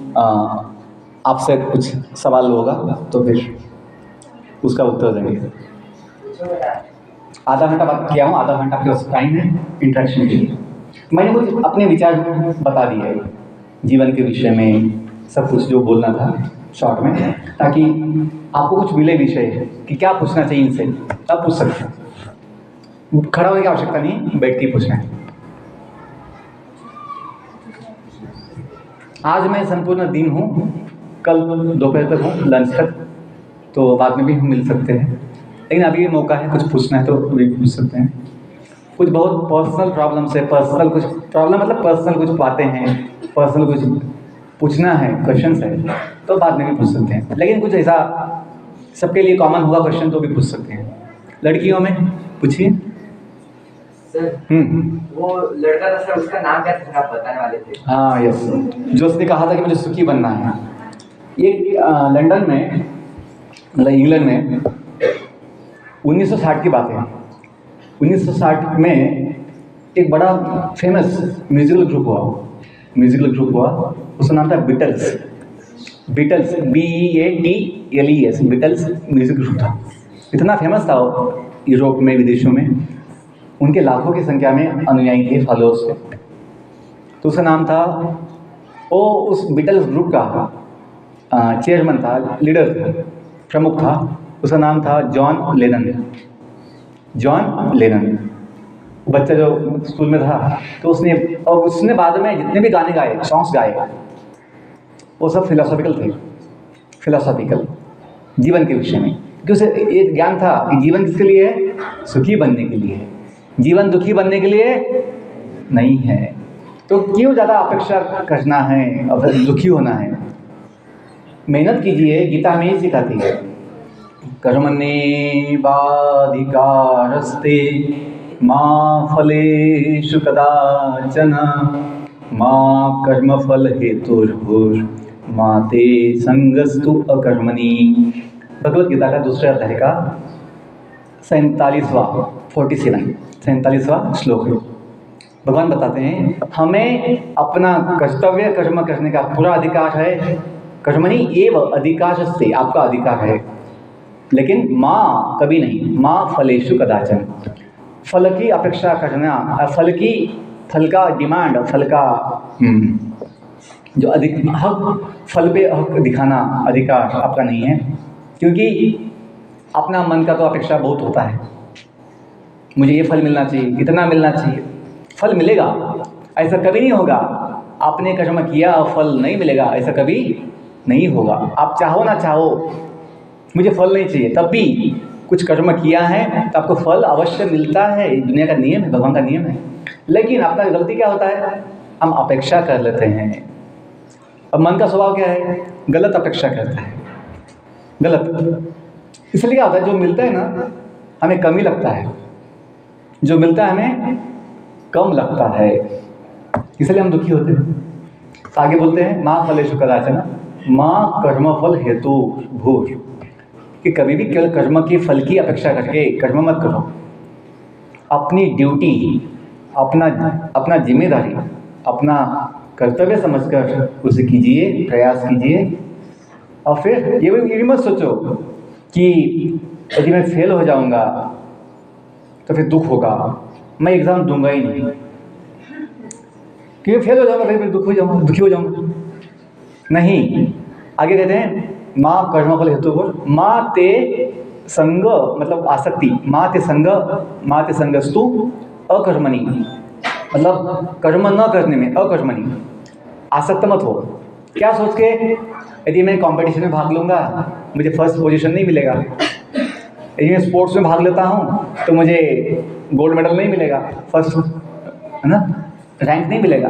आपसे कुछ सवाल होगा तो फिर उसका उत्तर देंगे। आधा घंटा बात किया हूँ, आधा घंटा आपके पास टाइम है इंटरेक्शन के लिए। मैंने कुछ अपने विचार बता दिए जीवन के विषय में, सब कुछ जो बोलना था शॉर्ट में, ताकि आपको कुछ मिले विषय कि क्या पूछना चाहिए इनसे, आप पूछ सकते हैं। खड़ा होने की आवश्यकता नहीं, बैठ के पूछना है। आज मैं संपूर्ण दिन हूँ, कल दोपहर तक हूँ, लंच तक, तो बाद में भी हम मिल सकते हैं। लेकिन अभी ये मौका है, कुछ पूछना है तो अभी पूछ सकते हैं। कुछ बहुत पर्सनल प्रॉब्लम्स है, पर्सनल कुछ प्रॉब्लम मतलब पर्सनल कुछ बातें हैं, पर्सनल कुछ पूछना है, क्वेश्चंस है, तो बाद में भी पूछ सकते हैं। लेकिन कुछ ऐसा सबके लिए कॉमन हुआ क्वेश्चन तो भी पूछ सकते हैं। लड़कियों में पूछिए। सर वो लड़का था सर, उसका नाम क्या था, आप बताने वाले थे? हाँ यस, जो उसने कहा था कि मुझे सुखी बनना है। ये लंदन में, मतलब इंग्लैंड में 1960 की बात है। 1960 में एक बड़ा फेमस म्यूजिकल ग्रुप हुआ, उसका नाम था Beatles. BEATLES, Beatles music group था। इतना फेमस था यूरोप में, विदेशों में, उनके लाखों की संख्या में अनुयायी थे, फॉलोअर्स थे। तो उसका नाम था, वो उस बीटल्स ग्रुप का चेयरमैन था, लीडर था, प्रमुख था। उसका नाम था जॉन लेनन। बच्चा जो स्कूल में था, तो उसने बाद में जितने भी गाने गाए, सॉन्ग्स गाए, वो सब फिलोसॉफिकल जीवन के विषय में। क्योंकि उसे ये ज्ञान था कि जीवन किसके लिए है, सुखी बनने के लिए है, जीवन दुखी बनने के लिए नहीं है। तो क्यों ज़्यादा अपेक्षा करना है और दुखी होना है। मेहनत कीजिए, गीता हमें ये सिखाती है, कर्मण्येवाधिकारस्ते मा फलेषु कदाचन मा कर्मफल हेतुर्भुर्मा ते संगस्तु अकर्मणि। भगवत गीता का दूसरे अध्याय का 47वां श्लोक है। भगवान बताते हैं हमें अपना कर्तव्य कर्म करने का पूरा अधिकार है। कर्मणि एव अधिकारस्ते, आपका अधिकार है, लेकिन माँ कभी नहीं, माँ फलेषु कदाचन, फल की अपेक्षा करना, फल का डिमांड, फल का जो अधिक हक, फल पे हक दिखाना अधिकार आपका नहीं है। क्योंकि अपना मन का तो अपेक्षा बहुत होता है, मुझे ये फल मिलना चाहिए, इतना मिलना चाहिए, फल मिलेगा ऐसा कभी नहीं होगा। आपने कर्म किया और फल नहीं मिलेगा, ऐसा कभी नहीं होगा। आप चाहो ना चाहो, मुझे फल नहीं चाहिए, तब भी कुछ कर्म किया है तो आपको फल अवश्य मिलता है। दुनिया का नियम है, भगवान का नियम है। लेकिन अपना गलती क्या होता है, हम अपेक्षा कर लेते हैं। अब मन का स्वभाव क्या है, गलत अपेक्षा करता है, गलत। इसलिए क्या होता है, जो मिलता है ना हमें कम ही लगता है, जो मिलता है हमें कम लगता है, इसलिए हम दुखी होते हैं। आगे बोलते हैं माँ फलेषु कदाचन माँ कर्मफल हेतु भूर, कि कभी भी केवल कर्म के फल की अपेक्षा करके कर्म मत करो। अपनी ड्यूटी, अपना जिम्मेदारी, अपना कर्तव्य समझकर उसे कीजिए, प्रयास कीजिए। और फिर ये भी मत सोचो कि यदि मैं फेल हो जाऊंगा तो फिर दुख होगा, मैं एग्ज़ाम दूंगा ही नहीं, क्योंकि फेल हो जाऊंगा फिर दुखी हो जाऊंगा। नहीं, आगे कहते हैं माँ कर्मफल हेतु माँ ते संग, मतलब आसक्ति, माँ ते संगस्तु अकर्मणि, मतलब कर्म न करने में, अकर्मणि, आसक्त मत हो। क्या सोच के, यदि मैं कंपटीशन में भाग लूँगा मुझे फर्स्ट पोजीशन नहीं मिलेगा, यदि मैं स्पोर्ट्स में भाग लेता हूँ तो मुझे गोल्ड मेडल नहीं मिलेगा, फर्स्ट है ना, रैंक नहीं मिलेगा,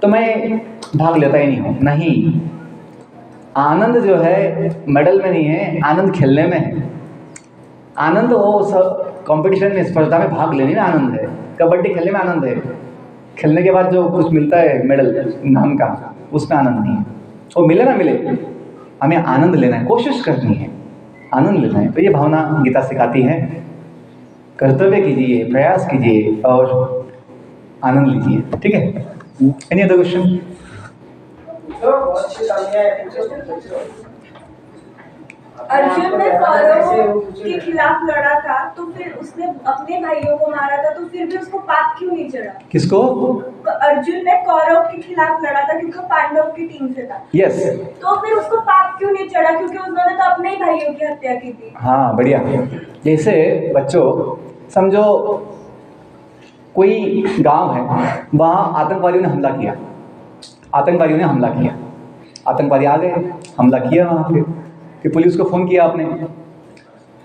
तो मैं भाग लेता ही नहीं हूँ। नहीं, आनंद जो है मेडल में नहीं है, आनंद खेलने में है। आनंद वो सब कंपटीशन में, स्पर्धा में भाग लेने में आनंद है, कबड्डी खेलने में आनंद है, खेलने के बाद जो कुछ मिलता है मेडल नाम का, उसमें आनंद नहीं है। वो मिले ना मिले, हमें आनंद लेना है, कोशिश करनी है, आनंद लेना है। तो ये भावना गीता सिखाती है, कर्तव्य कीजिए, प्रयास कीजिए और आनंद लीजिए। ठीक है, एनी अदर क्वेश्चन? अर्जुन ने कौरवों के खिलाफ लड़ा था, तो फिर उसने अपने भाइयों को मारा था, तो फिर भी उसको पाप क्यों नहीं चढ़ा? किसको? अर्जुन ने कौरव के खिलाफ लड़ा था क्योंकि पांडव की टीम से था। यस। तो फिर उसको पाप क्यों नहीं चढ़ा? क्योंकि उन्होंने तो अपने ही भाइयों की हत्या की थी। हाँ, बढ़िया। जैसे बच्चों समझो कोई गांव है, वहाँ आतंकवादियों ने हमला किया, आतंकवादी आ गए, हमला किया वहाँ पे। फिर पुलिस को फ़ोन किया आपने,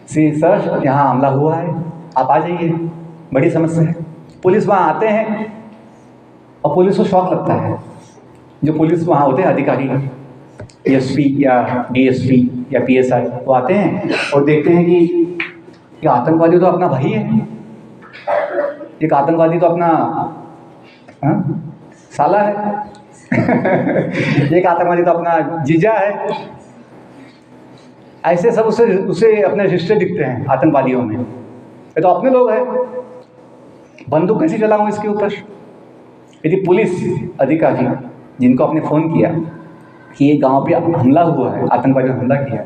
सर यहाँ हमला हुआ है, आप आ जाइए, बड़ी समस्या है। पुलिस वहाँ आते हैं और पुलिस को शौक लगता है, जो पुलिस वहाँ होते हैं अधिकारी, एसपी या डीएसपी या पीएसआई, वो आते हैं और देखते हैं कि ये आतंकवादी तो अपना भाई है, एक आतंकवादी तो अपना साला है एक आतंकवादी तो अपना जीजा है। ऐसे सब उसे अपने रिश्ते दिखते हैं आतंकवादियों में। ये तो अपने लोग हैं, बंदूक कैसे चलाऊं इसके ऊपर? यदि पुलिस अधिकारी जिनको आपने फ़ोन किया कि ये गांव पे हमला हुआ है, आतंकवादियों ने हमला किया,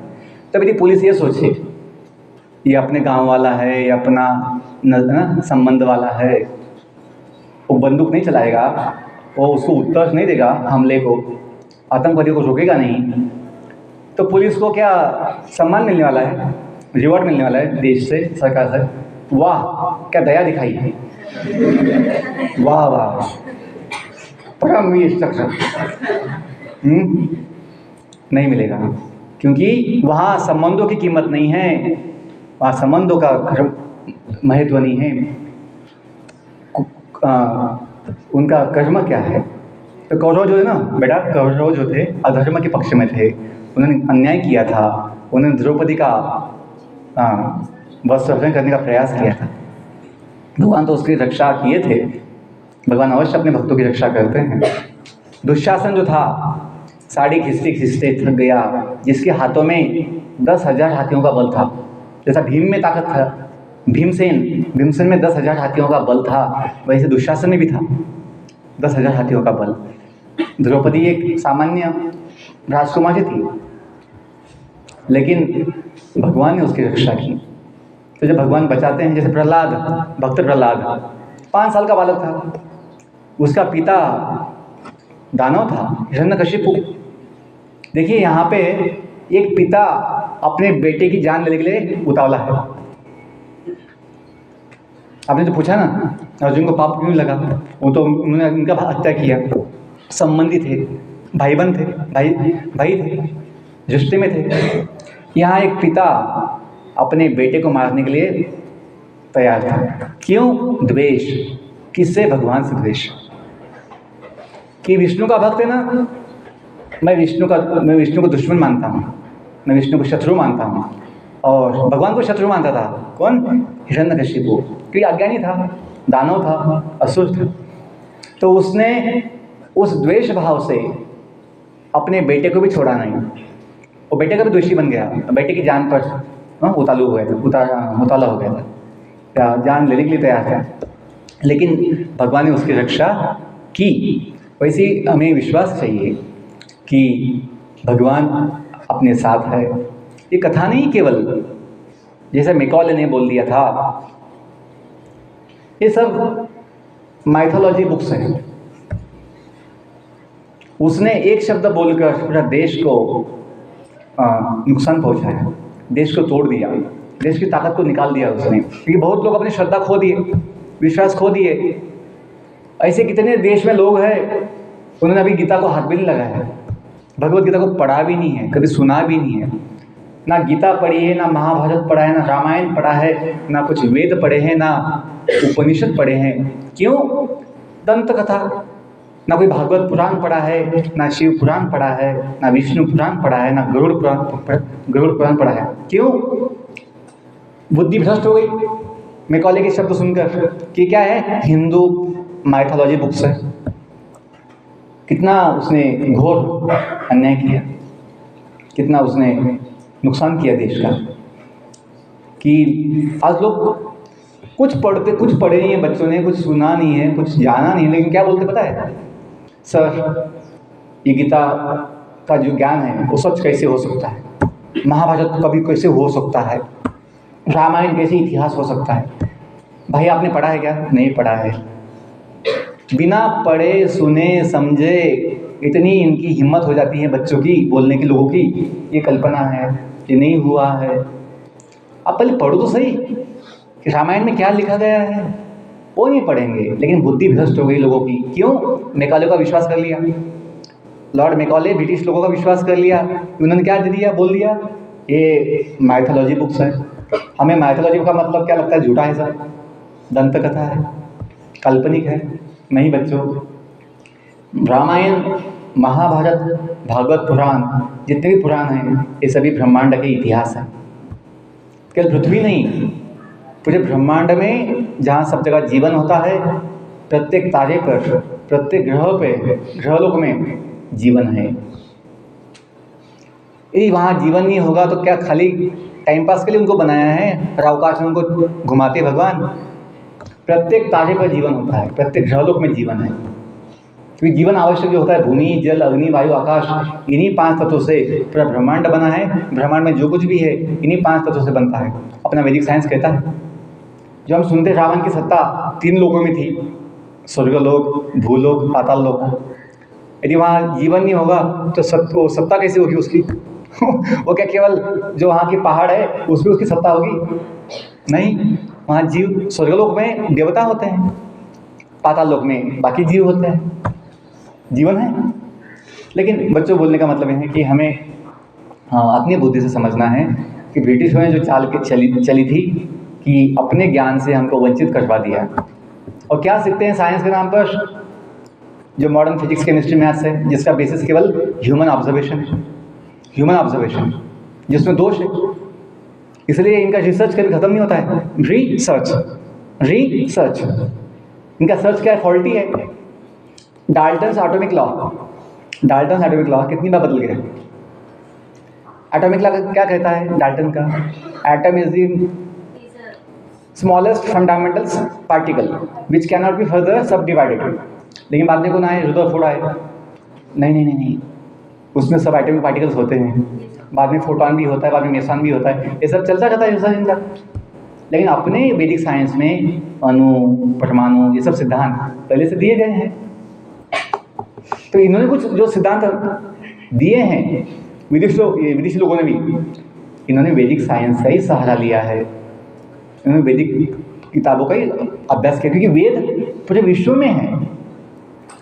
तब यदि पुलिस ये सोचे ये अपने गांव वाला है या अपना संबंध वाला है, वो बंदूक नहीं चलाएगा, वो उसको उत्तर नहीं देगा हमले को, आतंकवादियों को रोकेगा नहीं, तो पुलिस को क्या सम्मान मिलने वाला है, रिवॉर्ड मिलने वाला है देश से, सरकार से? वाह, क्या दया दिखाई है, वाह वाह, परमवीर चक्र। नहीं मिलेगा, क्योंकि वहाँ संबंधों की कीमत नहीं है, वहाँ संबंधों का महत्व नहीं है, उनका कर्म क्या है। तो कौरव जो है ना बेटा, कौरव जो थे अधर्म के पक्ष में थे, उन्होंने अन्याय किया था, उन्होंने द्रौपदी का वस्त्रहरण करने का प्रयास किया था। भगवान तो उसकी रक्षा किए थे, भगवान अवश्य अपने भक्तों की रक्षा करते हैं। दुशासन जो था साड़ी खींचते खींचते थक गया, जिसके हाथों में 10,000 हाथियों का बल था, जैसा भीम में ताकत था, भीमसेन में 10,000 हाथियों का बल था, वैसे दुशासन में भी था 10,000 हाथियों का बल। द्रौपदी एक सामान्य राजकुमारी थी, लेकिन भगवान ने उसकी रक्षा की। तो जब भगवान बचाते हैं, जैसे प्रहलाद, भक्त प्रहलाद 5 साल का बालक था, उसका पिता दानव था, हिरण्यकशिपु। देखिए यहाँ पे एक पिता अपने बेटे की जान लेने के लिए उतावला है। आपने जो पूछा ना अर्जुन को पाप क्यों लगा, वो तो उन्होंने उनका हत्या किया, संबंधी थे, भाई बहन थे, भाई थे, रिश्ते में थे। यहाँ एक पिता अपने बेटे को मारने के लिए तैयार था। क्यों? द्वेष। किससे? भगवान से द्वेष। कि विष्णु का भक्त है ना, मैं विष्णु को दुश्मन मानता हूँ, मैं विष्णु को शत्रु मानता हूँ, और भगवान को शत्रु मानता था। कौन? हिरण्यकशिपु। क्योंकि अज्ञानी था, दानव था, असुर था। तो उसने उस द्वेष भाव से अपने बेटे को भी छोड़ा नहीं, वो बेटे का भी दोषी बन गया, बेटे की जान पर उतालू हो गया था, मुताला हो गया था, जान लेने के लिए तैयार था, लेकिन भगवान ने उसकी रक्षा की। वैसे हमें विश्वास चाहिए कि भगवान अपने साथ है। ये कथा नहीं केवल जैसे मैकॉले ने बोल दिया था, ये सब माइथोलॉजी बुक्स हैं। उसने एक शब्द बोलकर पूरा देश को नुकसान पहुंचाया, देश को तोड़ दिया, देश की ताकत को निकाल दिया उसने। क्योंकि बहुत लोग अपनी श्रद्धा खो दिए, विश्वास खो दिए। ऐसे कितने देश में लोग हैं, उन्होंने अभी गीता को हाथ भी नहीं लगाया, भगवत गीता को पढ़ा भी नहीं है, कभी सुना भी नहीं है, ना गीता पढ़ी है, ना महाभारत पढ़ा है, ना रामायण पढ़ा है, ना कुछ वेद पढ़े हैं, ना उपनिषद पढ़े हैं। क्यों? दंत कथा। ना कोई भागवत पुराण पढ़ा है, ना शिव पुराण पढ़ा है, ना विष्णु पुराण पढ़ा है, ना गरुड़ पुराण पढ़ा है। क्यों? बुद्धि भ्रष्ट हो गई मैकॉले के शब्द सुनकर कि क्या है, हिंदू माइथोलॉजी बुक्स है। कितना उसने घोर अन्याय किया, कितना उसने नुकसान किया देश का। कि आज लोग कुछ पढ़े नहीं है, बच्चों ने कुछ सुना नहीं है, कुछ जाना नहीं है, लेकिन क्या बोलते पता है? सर ये गीता का जो ज्ञान है वो सच कैसे हो सकता है? महाभारत कभी कैसे हो सकता है, रामायण कैसे इतिहास हो सकता है। भाई आपने पढ़ा है क्या? नहीं पढ़ा है। बिना पढ़े सुने समझे इतनी इनकी हिम्मत हो जाती है बच्चों की, बोलने की, लोगों की, ये कल्पना है, ये नहीं हुआ है। आप पहले पढ़ो तो सही कि रामायण में क्या लिखा गया है। वो नहीं पढ़ेंगे, लेकिन बुद्धि भ्रष्ट हो गई लोगों की। क्यों? मैकाले का विश्वास कर लिया। लॉर्ड मैकाले ब्रिटिश लोगों का विश्वास कर लिया। उन्होंने क्या दे दिया, बोल दिया ये माइथोलॉजी बुक्स है। हमें माइथोलॉजी का मतलब क्या लगता है? झूठा है सर, दंत कथा है, काल्पनिक है। नहीं बच्चों, रामायण, महाभारत, भागवत पुराण, जितने भी पुराण हैं, ये सभी ब्रह्मांड के इतिहास हैं। केवल पृथ्वी नहीं, पूरे ब्रह्मांड में जहाँ सब जगह जीवन होता है, प्रत्येक तारे पर, प्रत्येक ग्रह पे, ग्रहलोक में जीवन है। यदि वहाँ जीवन नहीं होगा तो क्या खाली टाइम पास के लिए उनको बनाया है और अवकाश में उनको घुमाते भगवान? प्रत्येक तारे पर जीवन होता है, प्रत्येक ग्रहलोक में जीवन है। क्योंकि जीवन आवश्यक जो होता है, भूमि, जल, अग्नि, वायु, आकाश, इन्हीं 5 तत्वों से पूरा ब्रह्मांड बना है। ब्रह्मांड में जो कुछ भी है इन्हीं 5 तत्वों से बनता है। अपना वैदिक साइंस कहता है। जो हम सुनते रावण की सत्ता 3 लोगों में थी, स्वर्गलोक, भूलोक, पाताल लोक। यदि वहाँ जीवन नहीं होगा तो सत्ता कैसे होगी उसकी? वो क्या केवल जो वहाँ की पहाड़ है उसमें उसकी सत्ता होगी? नहीं, वहाँ जीव, स्वर्गलोक में देवता होते हैं, पाताल लोक में बाकी जीव होते हैं, जीवन है। लेकिन बच्चों, बोलने का मतलब ये है कि हमें अपनी बुद्धि से समझना है कि ब्रिटिशों ने जो चाल के चली थी कि अपने ज्ञान से हमको वंचित करवा दिया। और क्या सीखते हैं साइंस के नाम पर? जो मॉडर्न फिजिक्स, केमिस्ट्री, मैथ्स है, जिसका बेसिस केवल ह्यूमन ऑब्जर्वेशन है, ह्यूमन ऑब्जर्वेशन, जिसमें दोष है। इसलिए इनका रिसर्च कभी खत्म नहीं होता है। रिसर्च इनका सर्च क्या है? फॉल्टी है। डाल्टन्स एटॉमिक लॉ कितनी बार बदल गया? एटॉमिक लॉ क्या कहता है डाल्टन का? Atom is the smallest fundamental particle which can not be further सब डिवाइडेड। लेकिन बाद में कौन आए? रदरफोर्ड आए। नहीं, उसमें सब एटॉमिक पार्टिकल्स होते हैं। बाद में फोटॉन भी होता है, बाद में मेसॉन भी होता है। ये सब चलता रहता है रिसर्च इनका। लेकिन अपने वैदिक साइंस में अणु, परमाणु, ये सब सिद्धांत पहले से दिए गए हैं। तो इन्होंने कुछ जो सिद्धांत दिए हैं, विदेशी लोगों ने भी, इन्होंने वैदिक साइंस का ही सहारा लिया है। इन्होंने वैदिक किताबों का ही अभ्यास किया, क्योंकि वेद पूरे विश्व में है।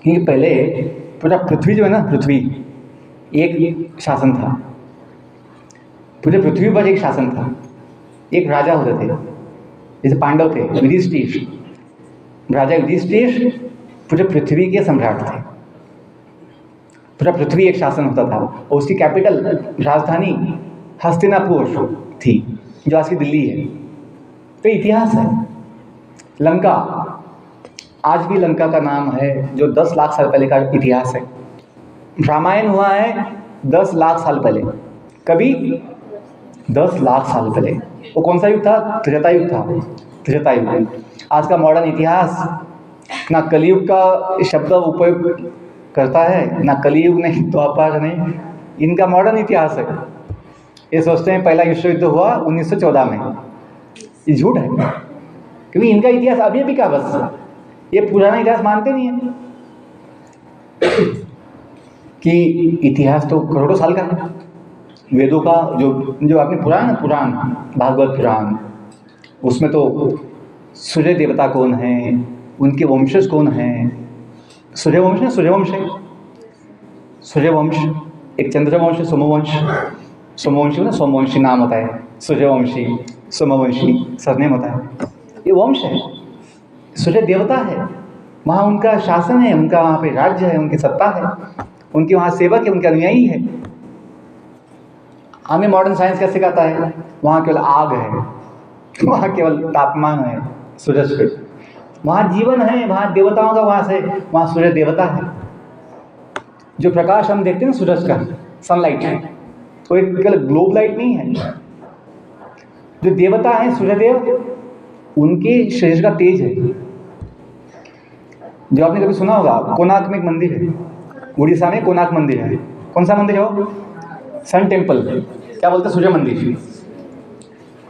क्योंकि पहले पूरा पृथ्वी जो है ना, पृथ्वी एक शासन था, पूरे पृथ्वी पर एक शासन था। एक राजा होते थे, जैसे पांडव थे, युधिष्ठिर, राजा युधिष्ठिर पूरे पृथ्वी के सम्राट थे। पूरा पृथ्वी एक शासन होता था और उसकी कैपिटल, राजधानी हस्तिनापुर थी, जो आज की दिल्ली है। तो इतिहास है। लंका, आज भी लंका का नाम है, जो 10 लाख साल पहले का इतिहास है। रामायण हुआ है 10 लाख साल पहले। कभी 10 लाख साल पहले। वो कौन सा युग था? त्रेता युग था। त्रेता युग। आज का मॉडर्न इतिहास ना कलयुग का शब्द उपयोग करता है, ना कलयुग नहीं, द्वापर नहीं। इनका मॉडर्न इतिहास है। ये सोचते हैं पहला विश्व युद्ध हुआ 1914 में। ये झूठ है, क्योंकि इनका इतिहास अभी भी का बस, ये पुराना इतिहास मानते नहीं है कि इतिहास तो करोड़ों साल का है। वेदों का जो आपने पुराण, भागवत पुराण, उसमें तो सूर्य देवता कौन है, उनके वंशज कौन हैं। सूर्यवंश है, सूर्यवंश एक चंद्रवंश, सोमवंशी ना, सोमवंशी नाम होता है, सूर्यवंशी, सोमवंशी सरनेम होता है। ये वंश है, सूर्य देवता है, वहाँ उनका शासन है, उनका वहाँ पे राज्य है, उनकी सत्ता है, उनके वहाँ सेवक है, उनके अनुयायी है। हमें मॉडर्न साइंस क्या सिखाता है? वहाँ केवल आग है, वहाँ केवल तापमान है सूरज पे, वहाँ जीवन है, वहाँ देवताओं का वास है, वहाँ सूर्य देवता है। जो प्रकाश हम देखते हैं सूरज का, सनलाइट है, तो एक केवल ग्लोब लाइट नहीं है। जो देवता है सूर्यदेव, उनके शरीर का तेज है। जो आपने कभी सुना होगा, कोणार्क में एक मंदिर है, उड़ीसा में कोणार्क मंदिर है। कौन सा मंदिर है वो? Sun temple. क्या बोलते हैं, सूर्य मंदिर।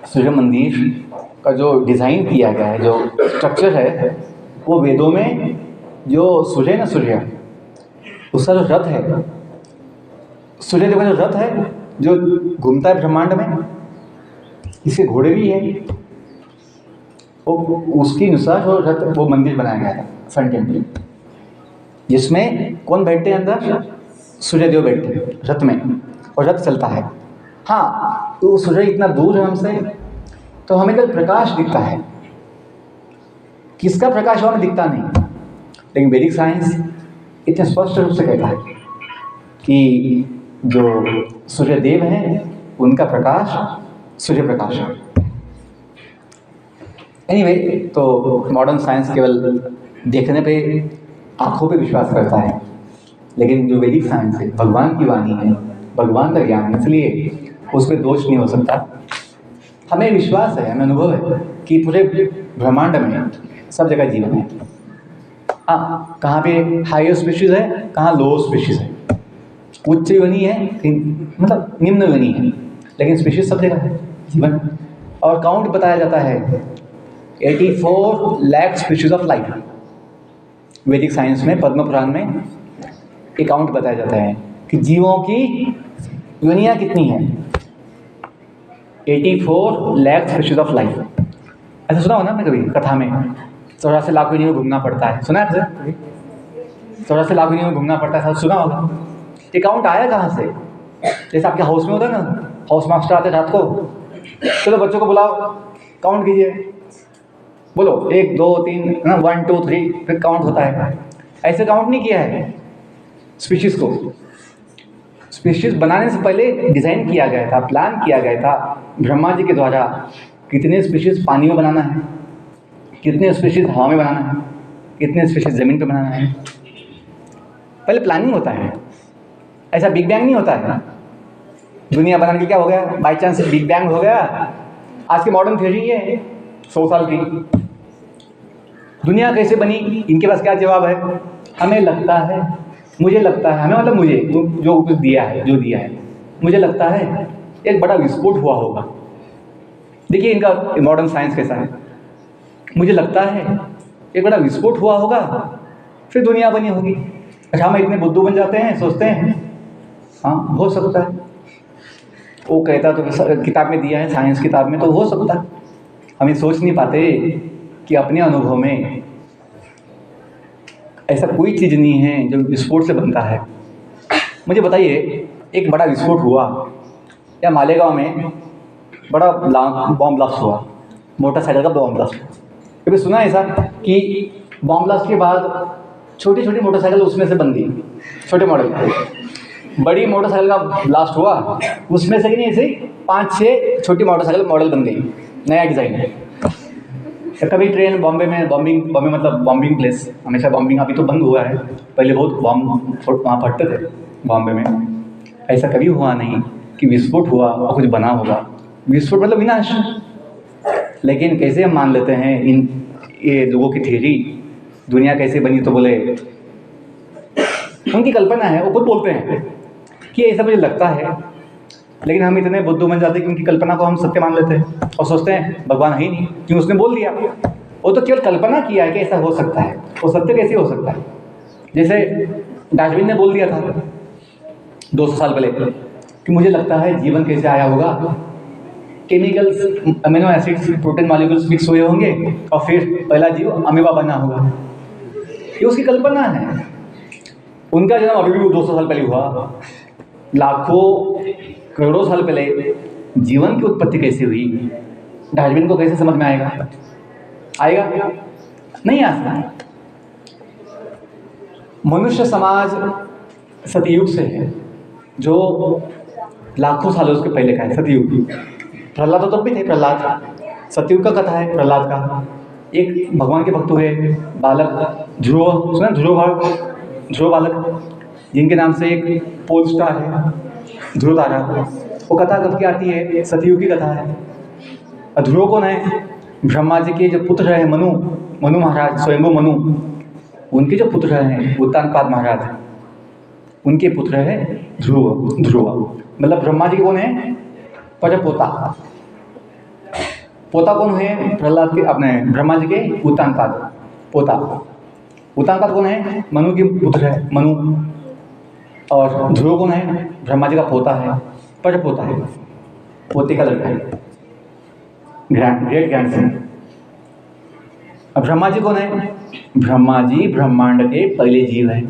सूर्य मंदिर का जो डिज़ाइन किया गया है, जो स्ट्रक्चर है, वो वेदों में जो सूर्य है ना, सूर्य, उसका जो रथ है, सूर्य देव का जो रथ है जो घूमता है ब्रह्मांड में, इसके घोड़े भी हैं, वो उसके अनुसार वो रथ, वो मंदिर बनाया गया है, सन टेम्पल, जिसमें कौन बैठते हैं अंदर, सूर्यदेव बैठते हैं रथ में, और रथ चलता है। हाँ, तो सूर्य इतना दूर है हमसे, तो हमें कल प्रकाश दिखता है, किसका प्रकाश हमें दिखता नहीं, लेकिन वैदिक साइंस इतने स्पष्ट रूप से कहता है कि जो सूर्यदेव हैं उनका प्रकाश सूर्य प्रकाश है। एनीवे, तो मॉडर्न साइंस केवल देखने पे, आंखों पे विश्वास करता है, लेकिन जो वैदिक साइंस है, भगवान की वाणी है, भगवान का ज्ञान है, इसलिए उस पर दोष नहीं हो सकता। हमें विश्वास है, हमें अनुभव है कि पूरे ब्रह्मांड में सब जगह जीवन है। हाँ, कहाँ पे हायर स्पीशीज है, कहाँ लोअर स्पीशीज है, उच्च योनि है, मतलब निम्न योनि है, लेकिन स्पीशीज सब जगह है जीवन। और काउंट बताया जाता है 84 लाख स्पीशीज ऑफ लाइफ। वैदिक साइंस में, पद्म पुराण में एक काउंट बताया जाता है कि जीवों की योनियाँ कितनी हैं, 84 लाख स्पीशीज ऑफ लाइफ। ऐसा सुना हो ना आपने कभी कथा में, 84 लाख योनियों में घूमना पड़ता है, सुना है आपने? 84 लाख योनियों में घूमना पड़ता है, सब सुना होगा। ये काउंट आया कहाँ से? जैसे आपके हाउस में होता है ना, हाउस मास्टर आते रात को, चलो बच्चों को बुलाओ, काउंट कीजिए, बोलो 1 2 3 ना, 1 2 3, फिर काउंट होता है। ऐसे काउंट नहीं किया है स्पीशीज़ को। स्पीशीज़ बनाने से पहले डिज़ाइन किया गया था, प्लान किया गया था ब्रह्मा जी के द्वारा, कितने स्पीशीज़ पानी में बनाना है, कितने स्पीशीज़ हवा में बनाना है, कितने स्पीशीज़ ज़मीन पे बनाना है। पहले प्लानिंग होता है, ऐसा बिग बैंग नहीं होता है। दुनिया बनाने के क्या हो गया, बाई चांस बिग बैंग हो गया। आज की मॉडर्न थ्योरी है 100 साल की। दुनिया कैसे बनी, इनके पास क्या जवाब है? हमें लगता है, मुझे लगता है, हमें मतलब मुझे, जो कुछ दिया है, जो दिया है, मुझे लगता है एक बड़ा विस्फोट हुआ होगा। देखिए इनका मॉडर्न साइंस कैसा है। मुझे लगता है एक बड़ा विस्फोट हुआ होगा, फिर दुनिया बनी होगी। अच्छा, हम इतने बुद्धू बन जाते हैं, सोचते हैं हाँ हो सकता है, वो कहता तो किताब में दिया है, साइंस किताब में, तो हो सकता है। हम ये सोच नहीं पाते कि अपने अनुभव में ऐसा कोई चीज़ नहीं है जो विस्फोट से बनता है। मुझे बताइए, एक बड़ा विस्फोट हुआ या मालेगांव में बड़ा बॉम्ब ब्लास्ट हुआ, मोटरसाइकिल का बॉम्ब ब्लास्ट। कभी सुना है ऐसा कि बॉम्ब ब्लास्ट के बाद छोटी छोटी मोटरसाइकिल उसमें से बन गई, छोटे मॉडल। बड़ी मोटरसाइकिल का ब्लास्ट हुआ, उसमें से नहीं ऐसे 5-6 छोटी मोटरसाइकिल मॉडल बन गई, नया डिज़ाइन है। कभी ट्रेन बॉम्बे में बॉम्बे मतलब बॉम्बिंग प्लेस, हमेशा बॉम्बिंग, अभी तो बंद हुआ है, पहले बहुत बॉम्ब वहाँ फटते थे बॉम्बे में। ऐसा कभी हुआ नहीं कि विस्फोट हुआ और कुछ बना होगा। विस्फोट मतलब विनाश। लेकिन कैसे हम मान लेते हैं ये लोगों की थ्योरी, दुनिया कैसे बनी? तो बोले उनकी कल्पना है, वो खुद बोलते हैं कि ऐसा मुझे लगता है। लेकिन हम इतने बुद्धू बन जाते हैं कि उनकी कल्पना को हम सत्य मान लेते हैं और सोचते हैं भगवान है ही नहीं, क्यों उसने बोल दिया। वो तो केवल कल्पना किया है कि ऐसा हो सकता है, वो सत्य कैसे हो सकता है? जैसे डार्विन ने बोल दिया था 200 साल पहले कि मुझे लगता है जीवन कैसे आया होगा, chemicals, amino acids, protein molecules mix हुए होंगे और फिर पहला जीव अमीबा बना होगा। ये उसकी कल्पना है। उनका जन्म अभी भी 200 साल पहले हुआ। लाखों करोड़ों साल पहले जीवन की उत्पत्ति कैसे हुई, डार्विन को कैसे समझ में आएगा? आएगा नहीं आ सकता। मनुष्य समाज सतयुग से है, जो लाखों सालों के पहले का है। सतयुग, प्रहलाद तो तब भी थे। प्रहलाद, सतयुग का कथा है प्रहलाद का। एक भगवान के भक्त हुए बालक, ध्रुव, सुना ध्रुव बालक, जिनके नाम से एक पोल स्टार है, ध्रुव तारा। वो कथा कब की आती है? सतयुग की कथा है। और ध्रुव कौन है? ब्रह्मा जी के जो पुत्र हैं मनु महाराज, स्वयंभू मनु, उनके जो पुत्र हैं उत्तानपाद महाराज, उनके पुत्र है ध्रुव। मतलब ब्रह्मा जी के कौन है? परपोता। पोता कौन है? प्रहलाद के, अपने ब्रह्मा जी के उत्तानपाद पोता। उत्तानपाद कौन है? मनु के पुत्र है, मनु। और ध्रुव कौन है? ब्रह्मा जी का पोता है, परपोता है, पोते का लड़का है, ग्रेट ग्रैंडसन। अब ब्रह्मा जी कौन है? ब्रह्मा जी ब्रह्मांड के पहले जीव हैं,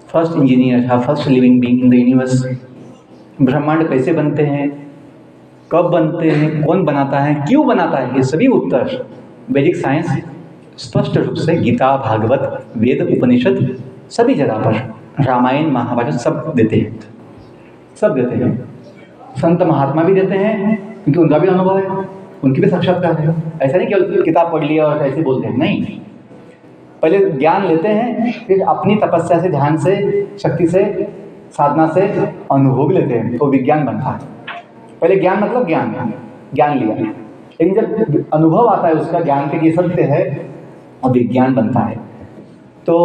फर्स्ट इंजीनियर है, first living being in the universe. ब्रह्मांड कैसे बनते हैं, कब बनते हैं, कौन बनाता है, क्यों बनाता है, ये सभी उत्तर वैदिक साइंस स्पष्ट रूप से गीता, भागवत, वेद, उपनिषद सभी जगह पर, रामायण, महाभारत सब देते हैं, सब देते हैं। संत महात्मा भी देते हैं क्योंकि उनका भी अनुभव है, उनकी भी साक्षात्कार है। ऐसा नहीं कि किताब पढ़ लिया और ऐसे बोलते हैं, नहीं। पहले ज्ञान लेते हैं, फिर अपनी तपस्या से, ध्यान से, शक्ति से, साधना से अनुभव भी लेते हैं, तो विज्ञान बनता है। पहले ज्ञान मतलब ज्ञान लिया, लेकिन जब अनुभव आता है उसका, ज्ञान के ये सत्य है, और विज्ञान बनता है। तो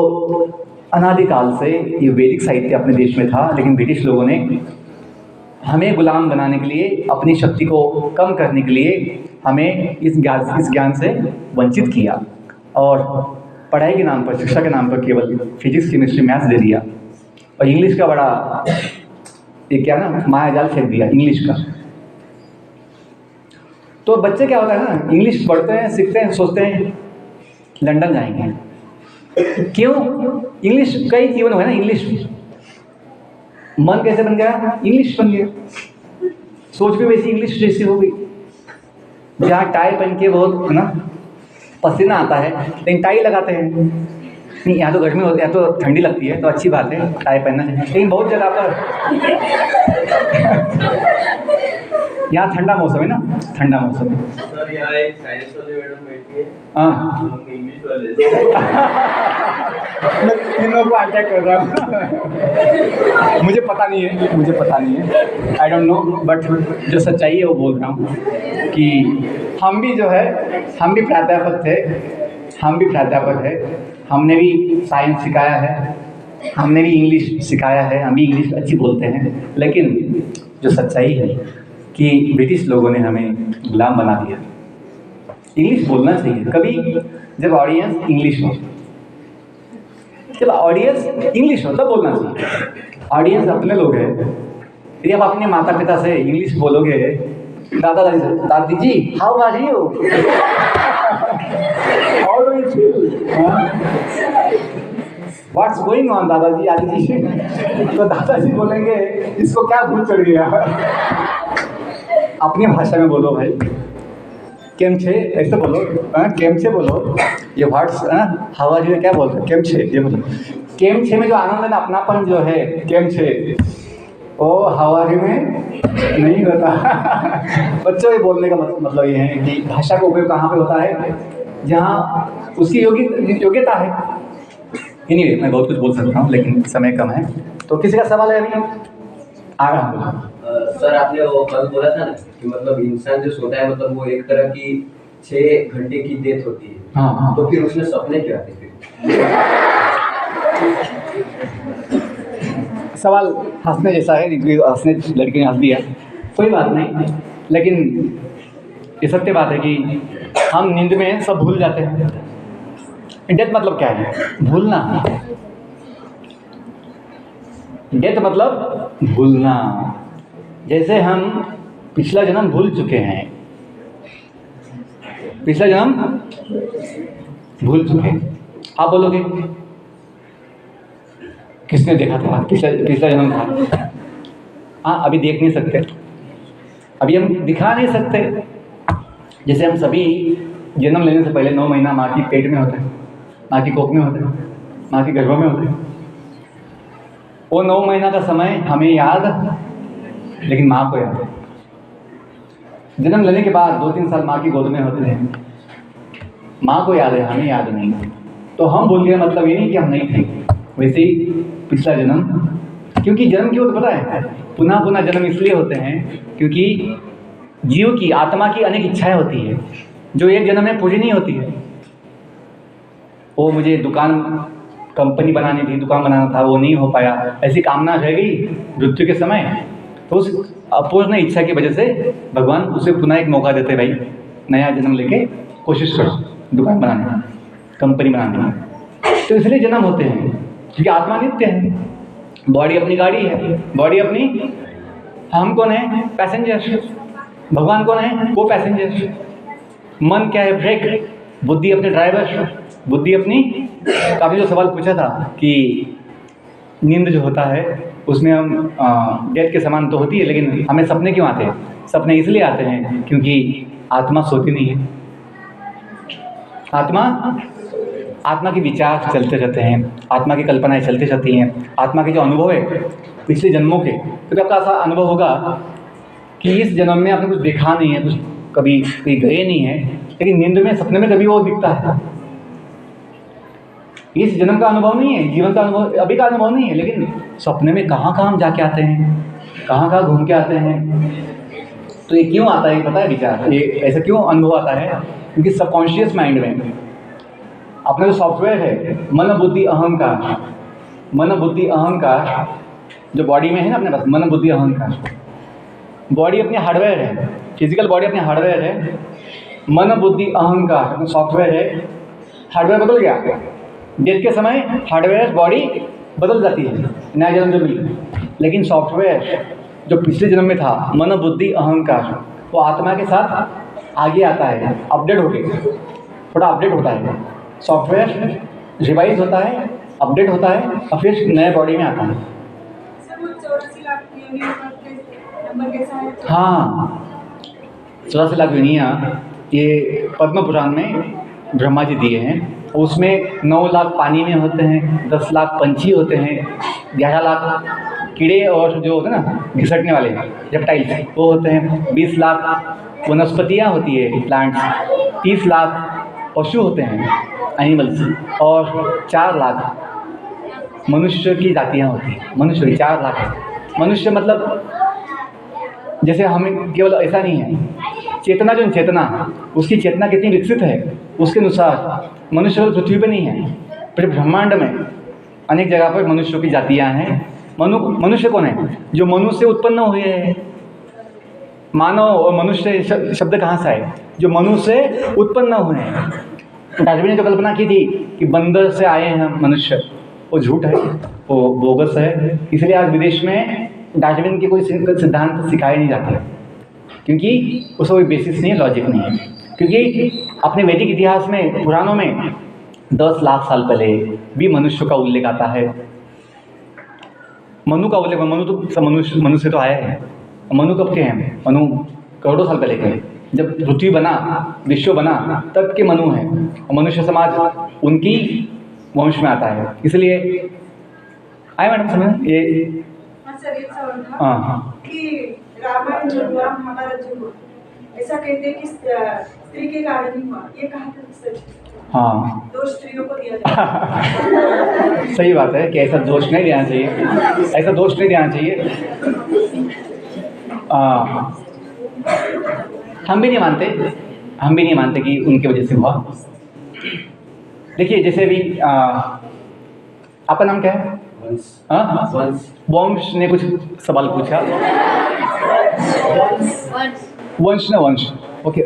अनादिकाल से ये वैदिक साहित्य अपने देश में था, लेकिन ब्रिटिश लोगों ने हमें गुलाम बनाने के लिए, अपनी शक्ति को कम करने के लिए हमें इस ज्ञान से वंचित किया, और पढ़ाई के नाम पर, शिक्षा के नाम पर केवल फिजिक्स, केमिस्ट्री, मैथ्स दे दिया, और इंग्लिश का बड़ा एक क्या ना मायाजाल फेंक दिया इंग्लिश का। तो बच्चे क्या होता है ना, इंग्लिश पढ़ते हैं, सीखते हैं, सोचते हैं लंदन जाएंगे। क्यों? इंग्लिश कई जीवन हुआ ना, इंग्लिश मन कैसे बन गया? इंग्लिश बन गया। सोच भी वैसी इंग्लिश जैसी हो गई। जहाँ टाई पहन के बहुत है ना पसीना आता है, लेकिन टाई लगाते हैं नहीं। यहाँ तो गर्मी होती है, यहाँ तो ठंडी लगती है, तो अच्छी बात है टाई पहनना चाहिए, लेकिन बहुत जगह पर यहाँ ठंडा मौसम है ना, ठंडा मौसम है। सर यहाँ एक साइंस वाले मैडम बैठी है, हाँ, इंग्लिश वाले। मैं तीनों को अटैक कर रहा हूँ। मुझे पता नहीं है, आई डोंट नो, बट जो सच्चाई है वो बोल रहा हूँ कि हम भी जो है, हम भी प्राध्यापक थे, हमने भी साइंस सिखाया है, हमने भी इंग्लिश सिखाया है, हम भी इंग्लिश अच्छी बोलते हैं, लेकिन जो सच्चाई है कि ब्रिटिश लोगों ने हमें गुलाम बना दिया। इंग्लिश बोलना चाहिए कभी, जब ऑडियंस इंग्लिश हो, तब बोलना चाहिए। ऑडियंस अपने लोग हैं। यदि आप अपने माता पिता से इंग्लिश बोलोगे, दादाजी से, दादी जी how are you, how do you feel, what's going on दादाजी, आदि जी, तो दादाजी बोलेंगे इसको क्या भूल चढ़ गया। अपनी भाषा में बोलो भाई, केम छे ऐसे बोलो, केम छे बोलो, ये व्हाट्स हाउ आर यू क्या बोलते हैं, केम छे ये बोलो। केम छे में जो आनंद है ना, अपनापन जो है, केम छे, ओ हाउ आर यू में नहीं होता। बच्चों के बोलने का मतलब ये है कि भाषा का उपयोग कहाँ पे होता है, जहाँ उसकी योग्यता है। एनीवे, मैं बहुत कुछ बोल सकता हूँ, लेकिन समय कम है, तो किसी का सवाल है अभी? आ रहा हूँ। सर आपने वो कल बोला था ना कि मतलब इंसान जो सोता है, मतलब वो एक तरह की 6 घंटे की डेथ होती है। हाँ। तो फिर उसमें सपने क्यों आते फिर? सवाल हंसने जैसा है, हंसने लड़के ने हंस दिया, कोई बात नहीं, लेकिन ये सत्य बात है कि हम नींद में सब भूल जाते हैं। डेथ मतलब क्या है? भूलना। डेथ मतलब भूलना। जैसे हम पिछला जन्म भूल चुके हैं, आप बोलोगे किसने देखा था, पिछला जन्म था? हाँ, अभी देख नहीं सकते, अभी हम दिखा नहीं सकते। जैसे हम सभी जन्म लेने से पहले 9 महीना माँ की पेट में होते हैं, माँ की कोख में होते हैं, माँ के गर्भ में होते हैं। वो 9 महीना का समय हमें याद, लेकिन माँ को याद है। जन्म लेने के बाद 2-3 साल माँ की गोद में होते हैं, माँ को याद है, हमें याद नहीं। तो हम बोल गए मतलब ये नहीं कि हम नहीं थे। वैसे ही पिछला जन्म, क्योंकि जन्म क्यों होता पता है? पुनः पुनः जन्म इसलिए होते हैं क्योंकि जीव की, आत्मा की अनेक इच्छाएं होती है जो एक जन्म में पूरी नहीं होती है। वो मुझे कंपनी बनानी थी, दुकान बनाना था, वो नहीं हो पाया, ऐसी कामना रह गई मृत्यु के समय, तो उस अपूर्ण इच्छा की वजह से भगवान उसे पुनः एक मौका देते, भाई नया जन्म लेके कोशिश करो दुकान बनाने का, कंपनी बनाने का। तो इसलिए जन्म होते हैं क्योंकि आत्मा नित्य है, बॉडी अपनी गाड़ी है, बॉडी अपनी, हम कौन है? पैसेंजर। भगवान कौन है? को पैसेंजर। मन क्या है? ब्रेक। बुद्धि अपने ड्राइवर, बुद्धि अपनी। काफ़ी जो सवाल पूछा था कि नींद जो होता है उसमें हम डेथ के समान तो होती है, लेकिन हमें सपने क्यों आते हैं? सपने इसलिए आते हैं क्योंकि आत्मा सोती नहीं है। आत्मा के विचार चलते रहते हैं, आत्मा की कल्पनाएं चलती रहती हैं, आत्मा के जो अनुभव है पिछले जन्मों के, तो आपका ऐसा अनुभव होगा कि इस जन्म में आपने कुछ देखा नहीं है, कुछ कभी कहीं गए नहीं है, लेकिन नींद में, सपने में कभी वो दिखता है। इस जन्म का अनुभव नहीं है, जीवन का अनुभव, अभी का अनुभव नहीं है, लेकिन सपने में कहाँ कहाँ हम जाके आते हैं, कहाँ कहाँ घूम के आते हैं। तो ये क्यों आता है? पता है विचार, ये ऐसा क्यों अनुभव आता है? क्योंकि सबकॉन्शियस माइंड में अपना जो सॉफ्टवेयर है, मन बुद्धि अहंकार, मन बुद्धि अहंकार जो बॉडी में है ना अपने पास, मन बुद्धि अहंकार, बॉडी अपनी हार्डवेयर है, फिजिकल बॉडी अपनी हार्डवेयर है, मन बुद्धि अहंकार अपना सॉफ्टवेयर है। हार्डवेयर बदल गया, डेथ के समय हार्डवेयर बॉडी बदल जाती है, नया जन्म जो मिला, लेकिन सॉफ्टवेयर जो पिछले जन्म में था, मन बुद्धि अहंकार, वो आत्मा के साथ आगे आता है, अपडेट होके, थोड़ा अपडेट होता है, सॉफ्टवेयर रिवाइज होता है, अपडेट होता है और फिर नए बॉडी में आता है। हाँ, 84 लाख योनियाँ ये पद्म पुराण में ब्रह्मा जी दिए हैं। उसमें 9 लाख पानी में होते हैं, 10 लाख पंछी होते हैं, 11 लाख कीड़े और जो होते हैं ना घिसटने वाले रेप्टाइल्स वो होते हैं, 20 लाख वनस्पतियाँ होती है प्लांट्स, 30 लाख पशु होते हैं एनिमल्स, और 4 लाख मनुष्य की जातियाँ होती हैं। मनुष्य की 4 लाख है। मनुष्य मतलब जैसे हमें केवल ऐसा नहीं है, चेतना जो चेतना, उसकी चेतना कितनी विकसित है उसके अनुसार मनुष्य केवल पृथ्वी पर नहीं है, पूरे ब्रह्मांड में अनेक जगह पर मनुष्यों की जातियाँ हैं। मनुष्य कौन है? जो मनुष्य से उत्पन्न हुए हैं। मानव और मनुष्य शब्द कहाँ से आए? जो मनुष्य से उत्पन्न हुए हैं। डार्विन ने जो कल्पना की थी कि बंदर से आए हैं मनुष्य, वो झूठ है, वो बोगस है। इसलिए आज विदेश में डार्विन के कोई सिद्धांत सिखाए नहीं जाते, क्योंकि उसका कोई बेसिस नहीं है, लॉजिक नहीं है। क्योंकि अपने वैदिक इतिहास में, पुराणों में 10 लाख साल पहले भी मनुष्य का उल्लेख आता है। मनु का उल्लेख, मनु तो सब मनुष्य तो आया है। मनु कब के हैं? मनु करोड़ों साल पहले के, जब पृथ्वी बना, विश्व बना, तब के मनु हैं। और मनुष्य समाज उनकी वंश में आता है। इसलिए आए मैडम समझ ये? सर एक सवाल था हाँ कि रामायण जो हुआ, महाभारत जो हुआ, ऐसा कहते हैं कि स्त्री के कारण ही हुआ, ये कहा था सच? हाँ दोष स्त्रियों को दिया जाता है। सही बात है कि ऐसा दोष नहीं देना चाहिए, ऐसा दोष नहीं देना चाहिए। हम भी नहीं मानते कि उनकी वजह से हुआ। देखिए जैसे भी आपका नाम क्या है? वंश ने कुछ सवाल पूछा। वंश ओके,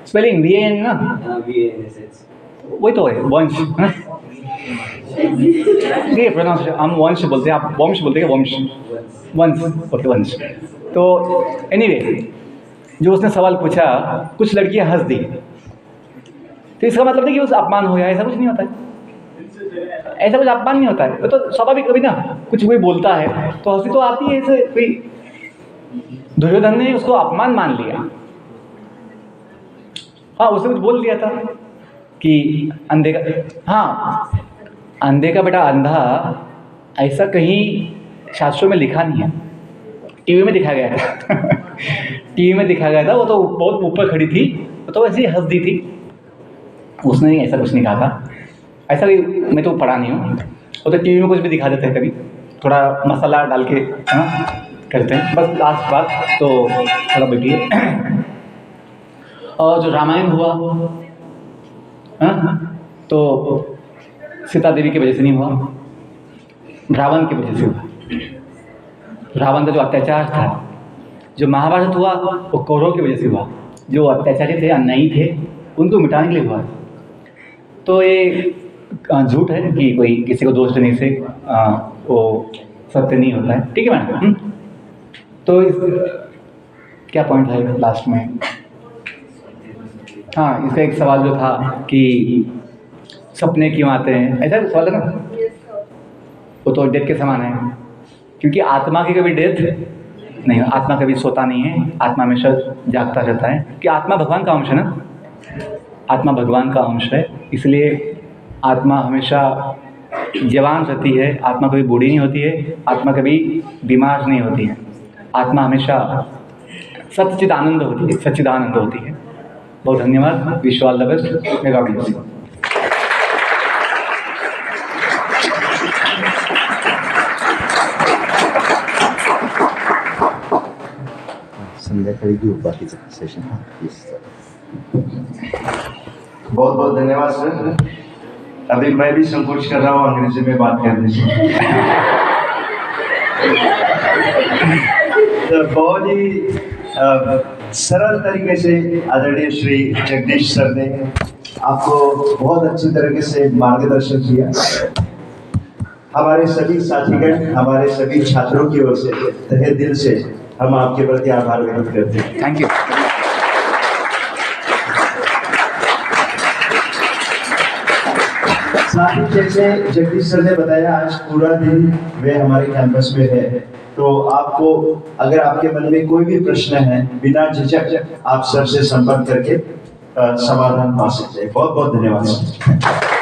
स्पेलिंग VAN ना, वही तो है वंश, है ना? ये प्रोनाउंसिएशन हम वंश बोलते हैं, आप वंश बोलते हैं, वंश ओके वंश। तो एनीवे जो उसने सवाल पूछा, कुछ लड़कियां हंस दी, तो इसका मतलब नहीं कि उस अपमान हो गया, ऐसा कुछ नहीं होता है। ऐसा कुछ अपमान नहीं होता है, वो तो स्वाभाविक। कभी ना कुछ कोई बोलता है तो हंसी तो आती है। ऐसे कोई दुर्योधन ने उसको अपमान मान लिया, हाँ उसने कुछ बोल दिया था कि अंधे का, हाँ अंधे का बेटा अंधा, ऐसा कहीं शास्त्रों में लिखा नहीं है, टीवी में दिखाया गया था। टीवी में दिखाया गया था, वो तो बहुत ऊपर खड़ी थी, तो ऐसे ही हंस दी थी। उसने ऐसा कुछ नहीं कहा था। ऐसा भी मैं तो पढ़ा नहीं हूँ, वो तो टीवी में कुछ भी दिखा देते हैं, कभी थोड़ा मसाला डाल के करते हैं। बस लास्ट बात तो थोड़ा बैठिए। और जो रामायण हुआ, तो सीता देवी की वजह से नहीं हुआ, रावण की वजह से हुआ। रावण का जो अत्याचार था, जो महाभारत हुआ वो कौरवों की वजह से हुआ। जो अत्याचारी थे, अन्यायी थे, उनको मिटाने के लिए हुआ। तो ये झूठ है कि कोई किसी को दोष देने से वो सत्य नहीं होता है। ठीक है मैडम। तो इस क्या पॉइंट है लास्ट में? हाँ, इसका एक सवाल जो था कि सपने क्यों आते हैं, ऐसा सवाल है ना? वो तो डेथ के समान है, क्योंकि आत्मा की कभी डेथ नहीं, आत्मा कभी सोता नहीं है, आत्मा हमेशा जागता रहता है। कि आत्मा भगवान का अंश है ना, आत्मा भगवान का अंश है, इसलिए आत्मा हमेशा जवान रहती है, आत्मा कभी बूढ़ी नहीं होती है, आत्मा कभी बीमार नहीं होती है, आत्मा हमेशा सच्चिदानंद होती है, सच्चिदानंद होती है। बहुत धन्यवाद। Wish you all the best. May God bless you. संध्याकाळी घेऊ बाकीचं सेशन। बहुत बहुत धन्यवाद सर। अभी मैं भी संकोच कर रहा हूँ अंग्रेजी में बात करने से। तो बहुत ही सरल तरीके से आदरणीय श्री जगदीश सर ने आपको बहुत अच्छी तरीके से मार्गदर्शन किया। हमारे सभी साथीगण, हमारे सभी छात्रों की ओर से तहे दिल से हम आपके प्रति आभार व्यक्त करते हैं। Thank you. साथ ही जैसे जगदीश सर ने बताया, आज पूरा दिन वे हमारे कैंपस में है, तो आपको अगर आपके मन में कोई भी प्रश्न है, बिना झिझक आप सर से संपर्क करके समाधान पा सकते हैं। बहुत बहुत धन्यवाद सर।